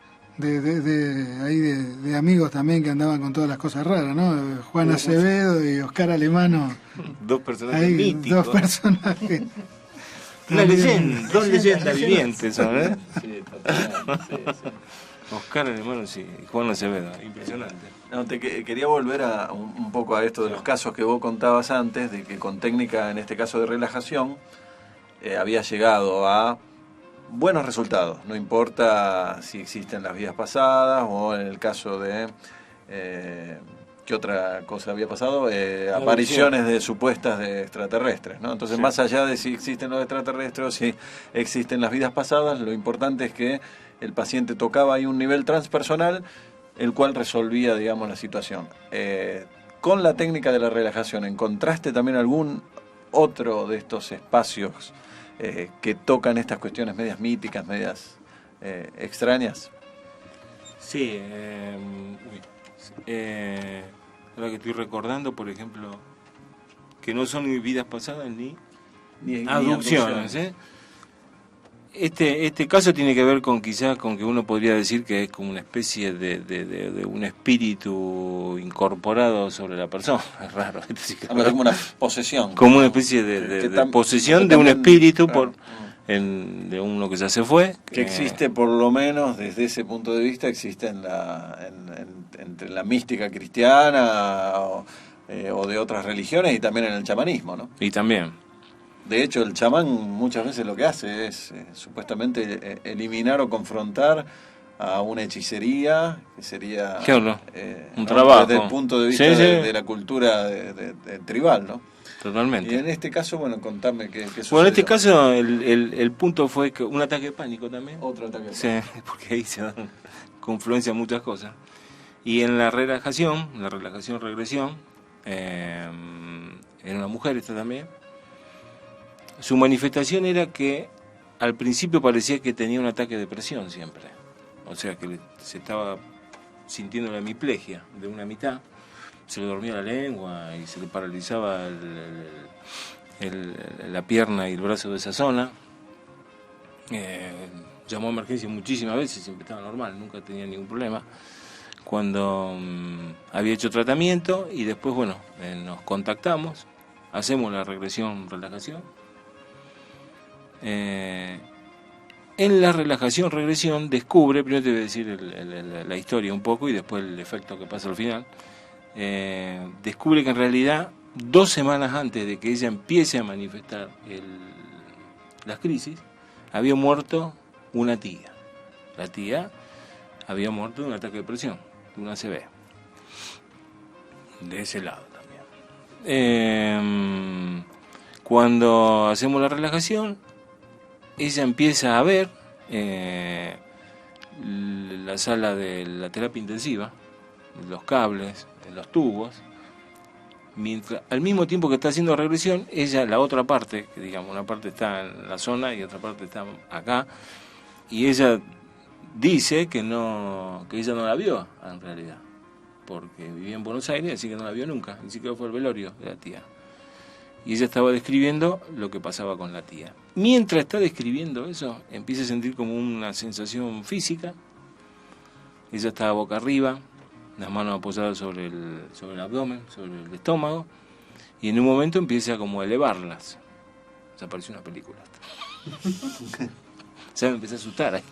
amigos también que andaban con todas las cosas raras, ¿no? Juan Acevedo y Oscar Alemano. Dos personajes míticos. Dos personajes. Una leyenda, dos leyendas vivientes son, ¿eh? Sí, totalmente, sí. Oscar Alemán, sí, y Juan Acevedo, impresionante. No, quería volver un poco a esto de los casos que vos contabas antes, de que con técnica, en este caso de relajación, había llegado a buenos resultados. No importa si existen las vidas pasadas o en el caso de... ¿qué otra cosa había pasado? Apariciones de supuestas de extraterrestres, ¿no? Entonces, más allá de si existen los extraterrestres o si existen las vidas pasadas, lo importante es que el paciente tocaba ahí un nivel transpersonal, el cual resolvía, digamos, la situación. Con la técnica de la relajación, ¿encontraste también algún otro de estos espacios que tocan estas cuestiones medias míticas, medias extrañas? Sí, ahora que estoy recordando, por ejemplo, que no son ni vidas pasadas ni abducciones, ¿eh? Este caso tiene que ver con quizás con que uno podría decir que es como una especie de un espíritu incorporado sobre la persona. Es raro. Como una posesión. Como una especie de posesión de un espíritu de uno que ya se fue. Que existe, por lo menos desde ese punto de vista, existe entre la mística cristiana o de otras religiones y también en el chamanismo, ¿no? Y también. De hecho, el chamán muchas veces lo que hace es supuestamente eliminar o confrontar a una hechicería, que sería un trabajo desde el punto de vista de la cultura tribal, ¿no? Totalmente. Y en este caso, bueno, contame qué sucedió. Bueno, en este caso el punto fue que un ataque de pánico también. Otro ataque de pánico. Sí, porque ahí se dan confluencia muchas cosas. Y en la relajación regresión, en una mujer esta también, su manifestación era que al principio parecía que tenía un ataque de depresión siempre. O sea que se estaba sintiendo la hemiplegia de una mitad, se le dormía la lengua y se le paralizaba la pierna y el brazo de esa zona. Llamó a emergencia muchísimas veces, siempre estaba normal, nunca tenía ningún problema. Cuando había hecho tratamiento y después, bueno, nos contactamos, hacemos la relajación. En la regresión descubre, primero te voy a decir la historia un poco y después el efecto que pasa al final, descubre que en realidad 2 semanas antes de que ella empiece a manifestar las crisis, había muerto una tía. La tía había muerto de un ataque de depresión, de una ACV. De ese lado también. Cuando hacemos la relajación, ella empieza a ver la sala de la terapia intensiva, los cables, los tubos, mientras al mismo tiempo que está haciendo regresión, ella, la otra parte, que digamos una parte está en la zona y otra parte está acá, y ella dice que ella no la vio en realidad, porque vivía en Buenos Aires, así que no la vio nunca, ni siquiera fue al velorio de la tía. Y ella estaba describiendo lo que pasaba con la tía. Mientras está describiendo eso, empieza a sentir como una sensación física. Ella estaba boca arriba, las manos apoyadas sobre el abdomen, sobre el estómago, y en un momento empieza como a elevarlas. O sea, pareció una película. O sea, me empecé a asustar ahí.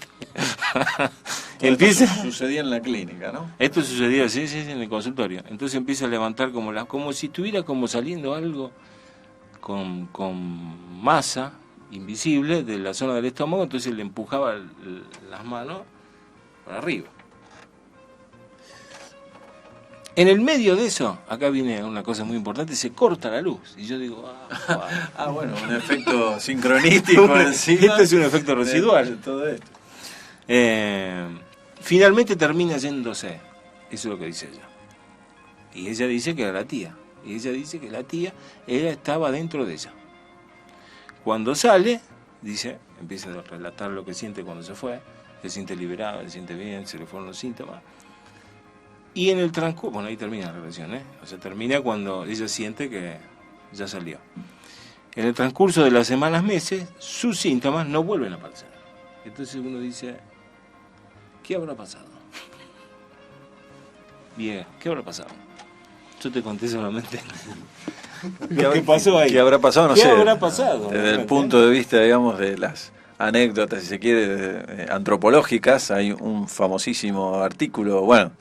Esto sucedía en la clínica, ¿no? Esto sucedía, sí, en el consultorio. Entonces empieza a levantar como si estuviera como saliendo algo con masa invisible de la zona del estómago, entonces le empujaba las manos para arriba. En el medio de eso, acá viene una cosa muy importante, se corta la luz. Y yo digo, bueno, un efecto sincronístico encima. Esto es un efecto residual. De todo esto. Finalmente termina yéndose. Eso es lo que dice ella. Y ella dice que era la tía. Y ella dice que la tía, ella estaba dentro de ella. Cuando sale, empieza a relatar lo que siente cuando se fue, se siente liberado, se siente bien, se le fueron los síntomas. Y en el transcurso, bueno, ahí termina la relación, o sea, termina cuando ella siente que ya salió. En el transcurso de las semanas, meses, sus síntomas no vuelven a aparecer. Entonces uno dice, ¿qué habrá pasado? Bien, ¿qué habrá pasado? Yo te conté solamente ¿Qué pasó ahí? ¿Qué habrá pasado? No ¿Qué sé. habrá pasado? Desde el punto de vista, digamos, de las anécdotas, si se quiere, antropológicas, hay un famosísimo artículo, bueno,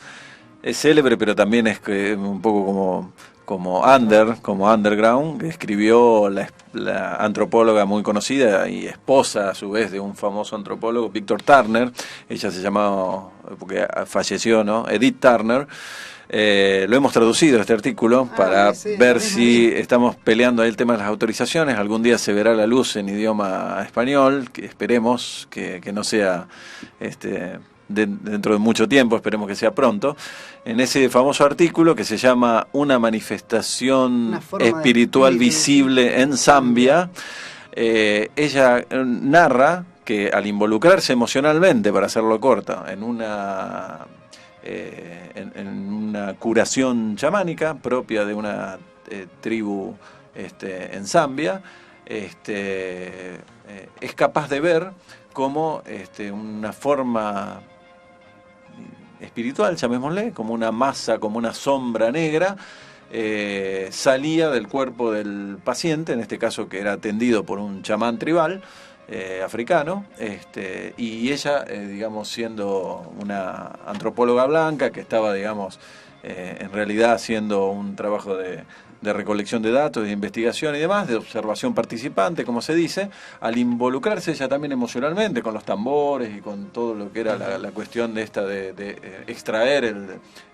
es célebre, pero también es un poco como underground, que escribió la antropóloga muy conocida y esposa a su vez de un famoso antropólogo, Víctor Turner. Ella se llamaba, porque falleció, ¿no?, Edith Turner. Lo hemos traducido este artículo para ver si estamos peleando ahí el tema de las autorizaciones. Algún día se verá la luz en idioma español, que esperemos que no sea dentro de mucho tiempo, esperemos que sea pronto. En ese famoso artículo que se llama Una manifestación espiritual visible en Zambia, ella narra que al involucrarse emocionalmente, para hacerlo corto, en una curación chamánica propia de una tribu en Zambia, es capaz de ver cómo una forma espiritual, llamémosle, como una masa, como una sombra negra, salía del cuerpo del paciente, en este caso que era atendido por un chamán tribal africano, y ella, digamos, siendo una antropóloga blanca que estaba, digamos, en realidad haciendo un trabajo de recolección de datos, de investigación y demás, de observación participante, como se dice, al involucrarse ella también emocionalmente con los tambores y con todo lo que era la cuestión de extraer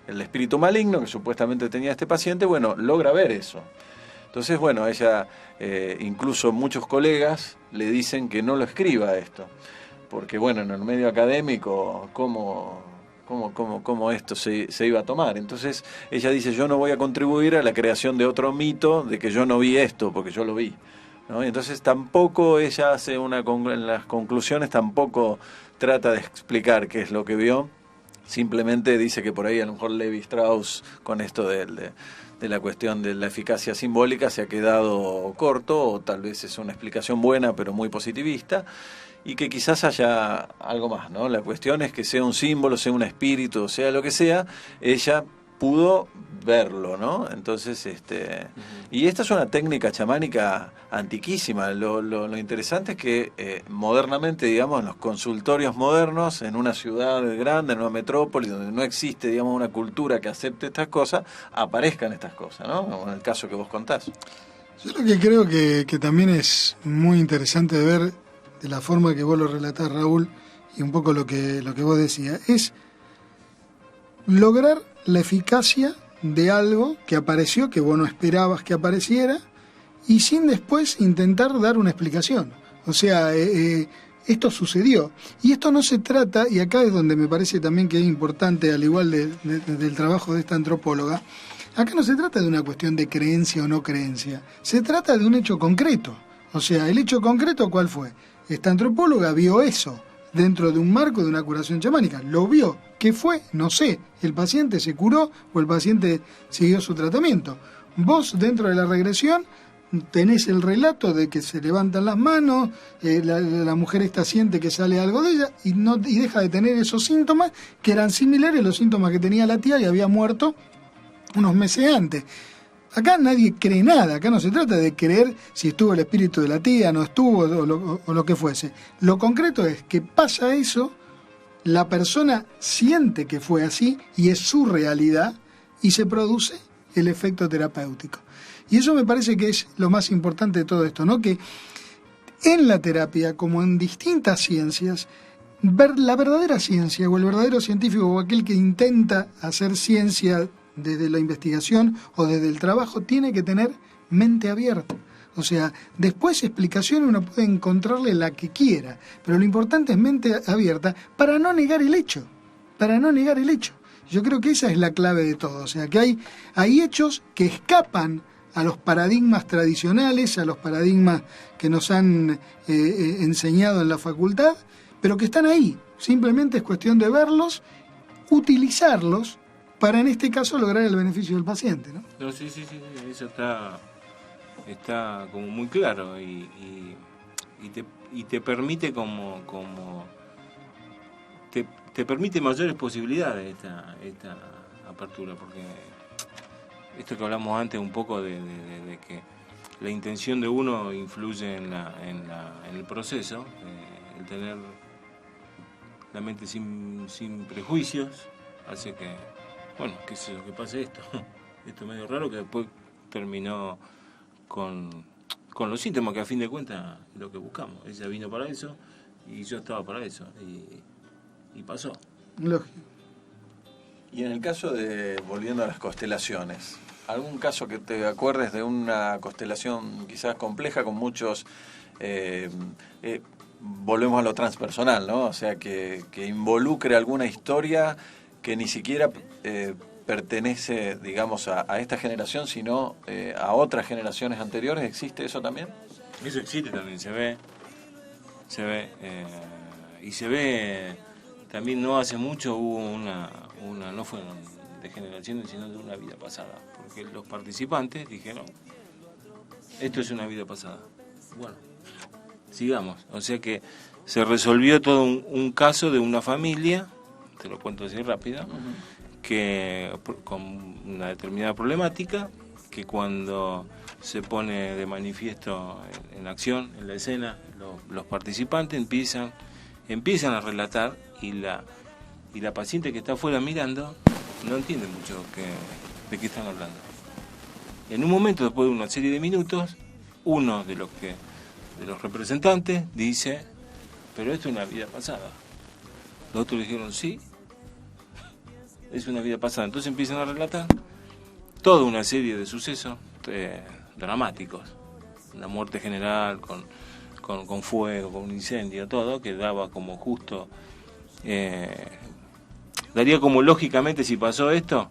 el espíritu maligno que supuestamente tenía este paciente, bueno, logra ver eso. Entonces, bueno, ella, incluso muchos colegas le dicen que no lo escriba esto, porque bueno, en el medio académico, ¿cómo esto se iba a tomar? Entonces ella dice, yo no voy a contribuir a la creación de otro mito de que yo no vi esto, porque yo lo vi, ¿no? Y entonces tampoco ella hace en las conclusiones tampoco trata de explicar qué es lo que vio, simplemente dice que por ahí a lo mejor Levi Strauss con esto de la cuestión de la eficacia simbólica se ha quedado corto, o tal vez es una explicación buena pero muy positivista, y que quizás haya algo más, ¿no? La cuestión es que sea un símbolo, sea un espíritu, sea lo que sea, ella pudo verlo, ¿no? Entonces, y esta es una técnica chamánica antiquísima. Lo interesante es que modernamente, digamos, en los consultorios modernos, en una ciudad grande, en una metrópoli, donde no existe, digamos, una cultura que acepte estas cosas, aparezcan estas cosas, ¿no? Como en el caso que vos contás. Yo lo que creo que también es muy interesante de ver, de la forma que vos lo relatás, Raúl, y un poco lo que vos decías, es lograr la eficacia de algo que apareció, que vos no esperabas que apareciera, y sin después intentar dar una explicación. O sea, esto sucedió. Y esto no se trata, y acá es donde me parece también que es importante, al igual del trabajo de esta antropóloga, acá no se trata de una cuestión de creencia o no creencia, se trata de un hecho concreto. O sea, el hecho concreto, ¿cuál fue? Esta antropóloga vio eso dentro de un marco de una curación chamánica. Lo vio. ¿Qué fue? No sé. ¿El paciente se curó o el paciente siguió su tratamiento? Vos, dentro de la regresión, tenés el relato de que se levantan las manos, la mujer esta siente que sale algo de ella y deja de tener esos síntomas que eran similares a los síntomas que tenía la tía y había muerto unos meses antes. Acá nadie cree nada, acá no se trata de creer si estuvo el espíritu de la tía, no estuvo o lo que fuese. Lo concreto es que pasa eso, la persona siente que fue así y es su realidad y se produce el efecto terapéutico. Y eso me parece que es lo más importante de todo esto, ¿no? Que en la terapia, como en distintas ciencias, ver la verdadera ciencia o el verdadero científico o aquel que intenta hacer ciencia desde la investigación o desde el trabajo, tiene que tener mente abierta. O sea, después explicaciones uno puede encontrarle la que quiera, pero lo importante es mente abierta para no negar el hecho, Yo creo que esa es la clave de todo. O sea, que hay hechos que escapan a los paradigmas tradicionales, a los paradigmas que nos han enseñado en la facultad, pero que están ahí. Simplemente es cuestión de verlos, utilizarlos, para en este caso lograr el beneficio del paciente, ¿no? No, sí, eso está como muy claro y te permite te permite mayores posibilidades esta apertura, porque esto que hablamos antes un poco de que la intención de uno influye en el proceso, el tener la mente sin prejuicios hace que, bueno, que pase esto. Esto es medio raro, que después terminó con los síntomas, que a fin de cuentas es lo que buscamos. Ella vino para eso y yo estaba para eso, y pasó. Lógico. Y en el caso de, volviendo a las constelaciones, ¿algún caso que te acuerdes de una constelación quizás compleja con muchos... volvemos a lo transpersonal, ¿no? O sea, que involucre alguna historia que ni siquiera pertenece, digamos, a esta generación, sino a otras generaciones anteriores? ¿Existe eso también? Eso existe también, se ve, y se ve también. No hace mucho hubo una no fue de generaciones, sino de una vida pasada, porque los participantes dijeron, esto es una vida pasada. Bueno, sigamos. O sea que se resolvió todo un caso de una familia, te lo cuento así rápido, que con una determinada problemática, que cuando se pone de manifiesto en acción, en la escena, los participantes empiezan a relatar, y la paciente que está afuera mirando no entiende mucho de qué están hablando. En un momento, después de una serie de minutos, uno de los representantes dice, pero esto es una vida pasada. Los otros dijeron, sí, es una vida pasada. Entonces empiezan a relatar toda una serie de sucesos dramáticos. La muerte general, con fuego, con un incendio, todo, que daba como justo... daría como lógicamente, si pasó esto,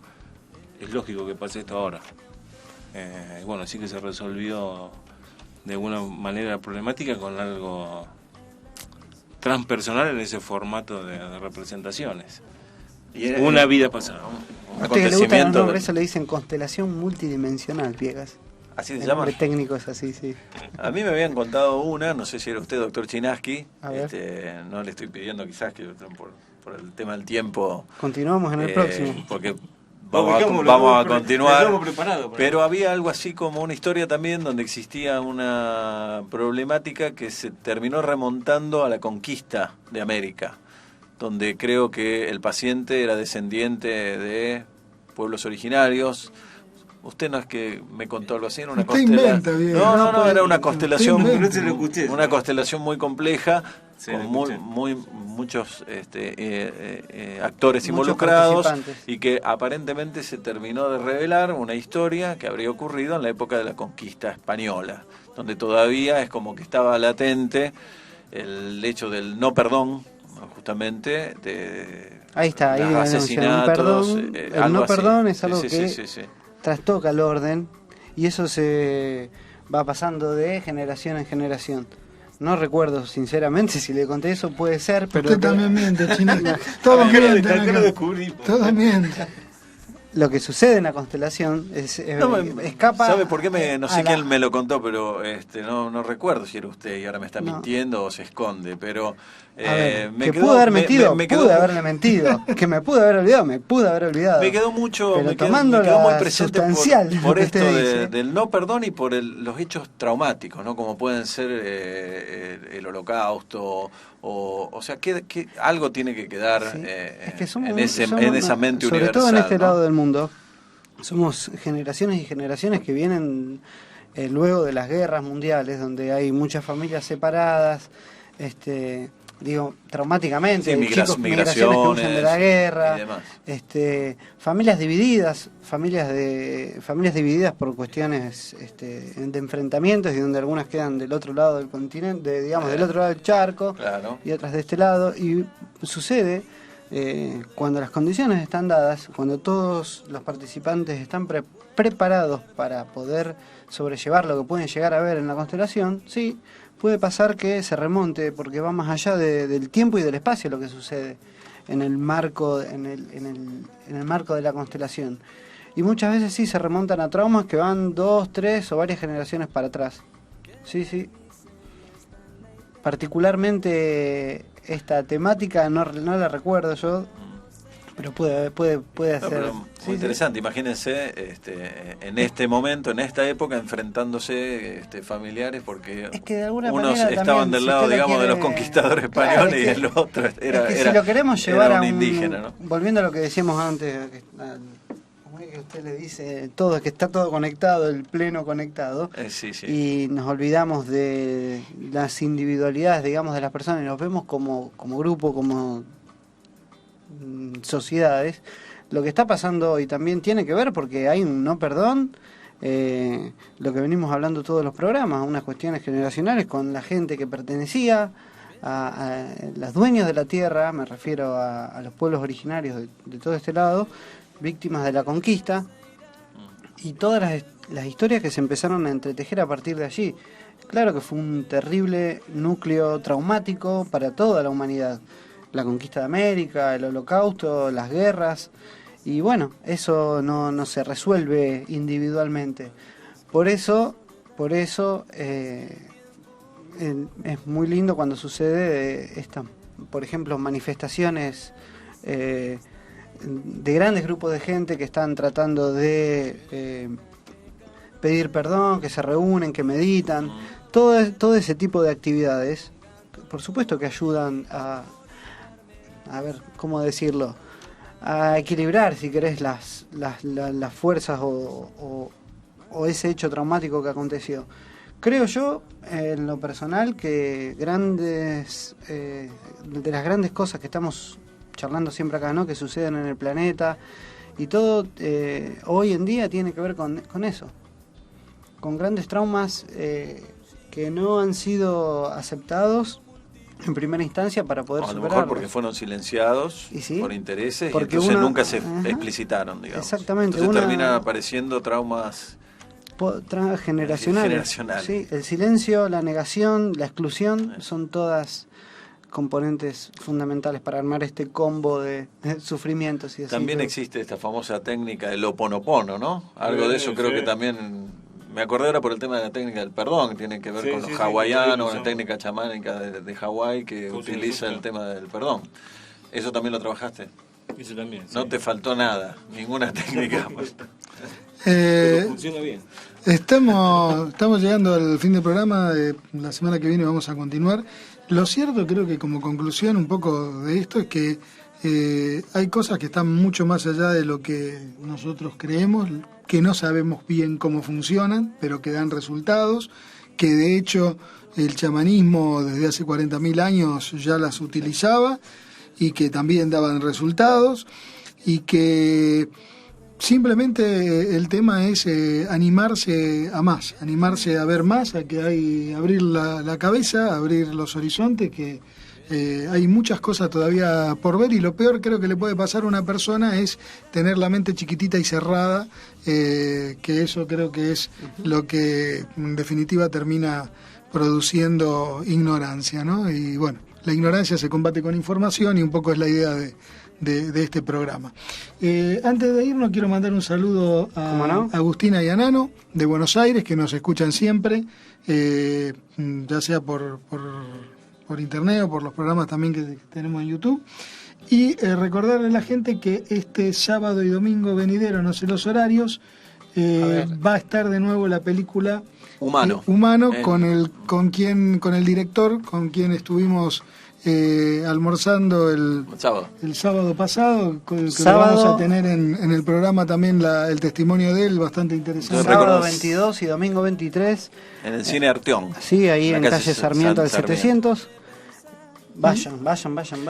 es lógico que pase esto ahora. Bueno, así que se resolvió de alguna manera la problemática con algo transpersonal en ese formato de representaciones. Una vida pasada. A usted que le gustan los nombres, eso le dicen constelación multidimensional, Viegas. ¿Así se El llama? nombre técnico es así, sí. A mí me habían contado una, no sé si era usted, doctor Chinaski. A ver. No le estoy pidiendo quizás que por el tema del tiempo... Continuamos en el próximo. Porque vamos a continuar. Pero había algo así como una historia también donde existía una problemática que se terminó remontando a la conquista de América, donde creo que el paciente era descendiente de pueblos originarios. Usted no es que me contó algo así, era una constelación. No, era una constelación, una constelación muy compleja, sí, con muchos actores involucrados, y que aparentemente se terminó de revelar una historia que habría ocurrido en la época de la conquista española, donde todavía es como que estaba latente el hecho del no perdón, justamente, ahí está, ahí asesinatos. El no perdón es algo que sí. Trastoca el orden, y eso se va pasando de generación en generación. No recuerdo sinceramente si le conté eso, puede ser, pero... Usted también miente, Chinito. Todo miente. Todo miente. Lo que sucede en la constelación escapa... ¿Sabe por qué? No sé quién me lo contó, pero no recuerdo si era usted y ahora me está mintiendo o se esconde, pero... pude haberle mentido, que me pude haber olvidado. Me quedó mucho, pero me quedó muy presente por esto dice. del no perdón y por los hechos traumáticos, ¿no? Como pueden ser el Holocausto, o sea, que algo tiene que quedar es que en esa mente sobre universal. Todo en este ¿no? lado del mundo, somos generaciones y generaciones que vienen luego de las guerras mundiales, donde hay muchas familias separadas, traumáticamente, migraciones que huyen de la guerra, familias divididas por cuestiones de enfrentamientos, y donde algunas quedan del otro lado del continente, del otro lado del charco, claro, y otras de este lado, y sucede cuando las condiciones están dadas, cuando todos los participantes están preparados para poder sobrellevar lo que pueden llegar a ver en la constelación, sí, puede pasar que se remonte, porque va más allá del tiempo y del espacio lo que sucede en el marco en el marco de la constelación. Y muchas veces sí se remontan a traumas que van 2, 3 o varias generaciones para atrás. Sí. Particularmente esta temática no la recuerdo yo. Pero puede hacer... Pero muy interesante, imagínense en este momento, en esta época, enfrentándose familiares, porque es que de alguna unos manera estaban también, del si lado, usted digamos, de quiere... los conquistadores españoles, claro, y el otro era, es que si lo queremos llevar era a un indígena, ¿no? Volviendo a lo que decíamos antes, como es que usted le dice todo, que está todo conectado, el pleno conectado, Sí. y nos olvidamos de las individualidades, digamos, de las personas, y nos vemos como grupo, como sociedades. Lo que está pasando hoy también tiene que ver porque hay un no perdón, lo que venimos hablando todos los programas, unas cuestiones generacionales con la gente que pertenecía a los dueños de la tierra, me refiero a los pueblos originarios de todo este lado, víctimas de la conquista, y todas las historias que se empezaron a entretejer a partir de allí. Claro que fue un terrible núcleo traumático para toda la humanidad. La conquista de América, el Holocausto, las guerras, y bueno, eso no se resuelve individualmente. Por eso es muy lindo cuando sucede estas, por ejemplo, manifestaciones de grandes grupos de gente que están tratando de pedir perdón, que se reúnen, que meditan, todo ese tipo de actividades, por supuesto que ayudan a ver, ¿cómo decirlo? A equilibrar, si querés, las fuerzas o ese hecho traumático que aconteció. Creo yo, en lo personal, que de las grandes cosas que estamos charlando siempre acá, ¿no?, que suceden en el planeta y todo, hoy en día tiene que ver con eso, con grandes traumas que no han sido aceptados en primera instancia para poder superarlos. A lo superarlos. mejor porque fueron silenciados ¿Sí? por intereses, porque y entonces nunca se ajá, explicitaron, digamos. Exactamente. Entonces terminan apareciendo traumas generacionales. Sí, el silencio, la negación, la exclusión, son todas componentes fundamentales para armar este combo de sufrimientos. Y también existe esta famosa técnica del Ho'oponopono, ¿no? Algo de eso creo que también... Me acordé ahora por el tema de la técnica del perdón, que tiene que ver con los hawaianos, la técnica chamánica de Hawái que utiliza el tema del perdón. ¿Eso también lo trabajaste? Eso también. No te faltó nada, ninguna técnica. Pero funciona bien. Estamos llegando al fin del programa. La semana que viene vamos a continuar. Lo cierto, creo que como conclusión un poco de esto, es que hay cosas que están mucho más allá de lo que nosotros creemos, que no sabemos bien cómo funcionan, pero que dan resultados, que de hecho el chamanismo desde hace 40.000 años ya las utilizaba y que también daban resultados, y que simplemente el tema es animarse a más, animarse a ver más, a que abrir la cabeza, abrir los horizontes, que hay muchas cosas todavía por ver, y lo peor creo que le puede pasar a una persona es tener la mente chiquitita y cerrada, que eso creo que es lo que en definitiva termina produciendo ignorancia, ¿no? Y bueno, la ignorancia se combate con información, y un poco es la idea de este programa. Antes de irnos quiero mandar un saludo a Agustina y a Nano de Buenos Aires, que nos escuchan siempre, ya sea por internet o por los programas también que tenemos en YouTube. Y recordarle a la gente que este sábado y domingo venidero, no sé los horarios, va a estar de nuevo la película Humano con el director, con quien estuvimos almorzando el sábado pasado, que lo vamos a tener en el programa también el testimonio de él, bastante interesante. Sábado 22 y domingo 23 en el Cine Arteón. Sí, ahí en calle Sarmiento al 700. Vayan.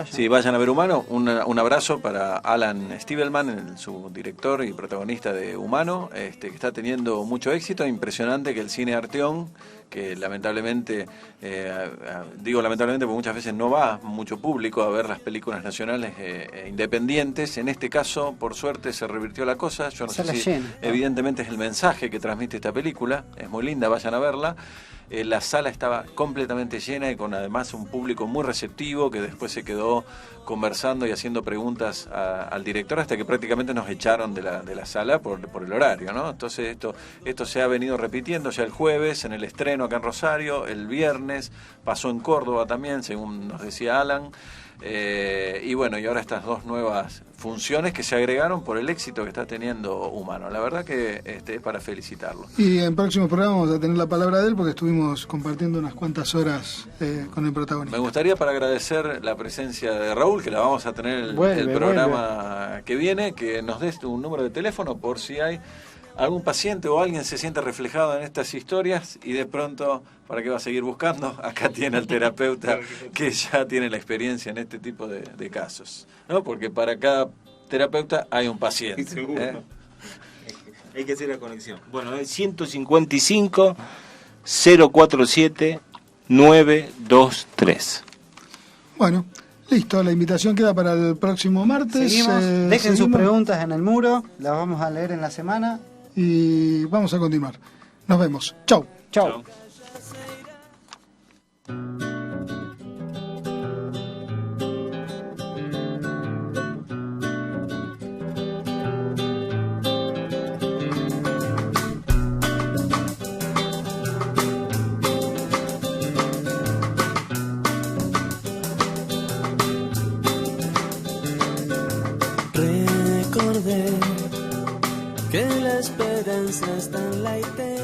Sí, vayan a ver Humano. Un abrazo para Alan Stivelman, su director y protagonista de Humano, que está teniendo mucho éxito. Impresionante que el Cine Arteón, que lamentablemente, digo lamentablemente porque muchas veces no va mucho público a ver las películas nacionales independientes. En este caso, por suerte, se revirtió la cosa. Yo no sé si evidentemente es el mensaje que transmite esta película. Es muy linda, vayan a verla. La sala estaba completamente llena y con además un público muy receptivo que después se quedó conversando y haciendo preguntas al director hasta que prácticamente nos echaron de la sala por el horario, ¿no? Entonces esto se ha venido repitiendo ya el jueves en el estreno acá en Rosario, el viernes pasó en Córdoba también, según nos decía Alan. Y bueno, y ahora estas 2 nuevas funciones que se agregaron por el éxito que está teniendo Humano. La verdad que es para felicitarlo. Y en próximos programas vamos a tener la palabra de él porque estuvimos compartiendo unas cuantas horas con el protagonista. Me gustaría para agradecer la presencia de Raúl, que la vamos a tener el programa que viene, que nos des un número de teléfono por si hay algún paciente o alguien se siente reflejado en estas historias y de pronto, ¿para qué va a seguir buscando? Acá tiene al terapeuta que ya tiene la experiencia en este tipo de casos, ¿no? Porque para cada terapeuta hay un paciente. Seguro. Hay que hacer la conexión. Bueno, es 155 047 923. Bueno, listo, la invitación queda para el próximo martes. Seguimos, dejen sus preguntas en el muro, las vamos a leer en la semana. Y vamos a continuar. Nos vemos. Chau. Chau. Recordé que la esperanza está en la idea.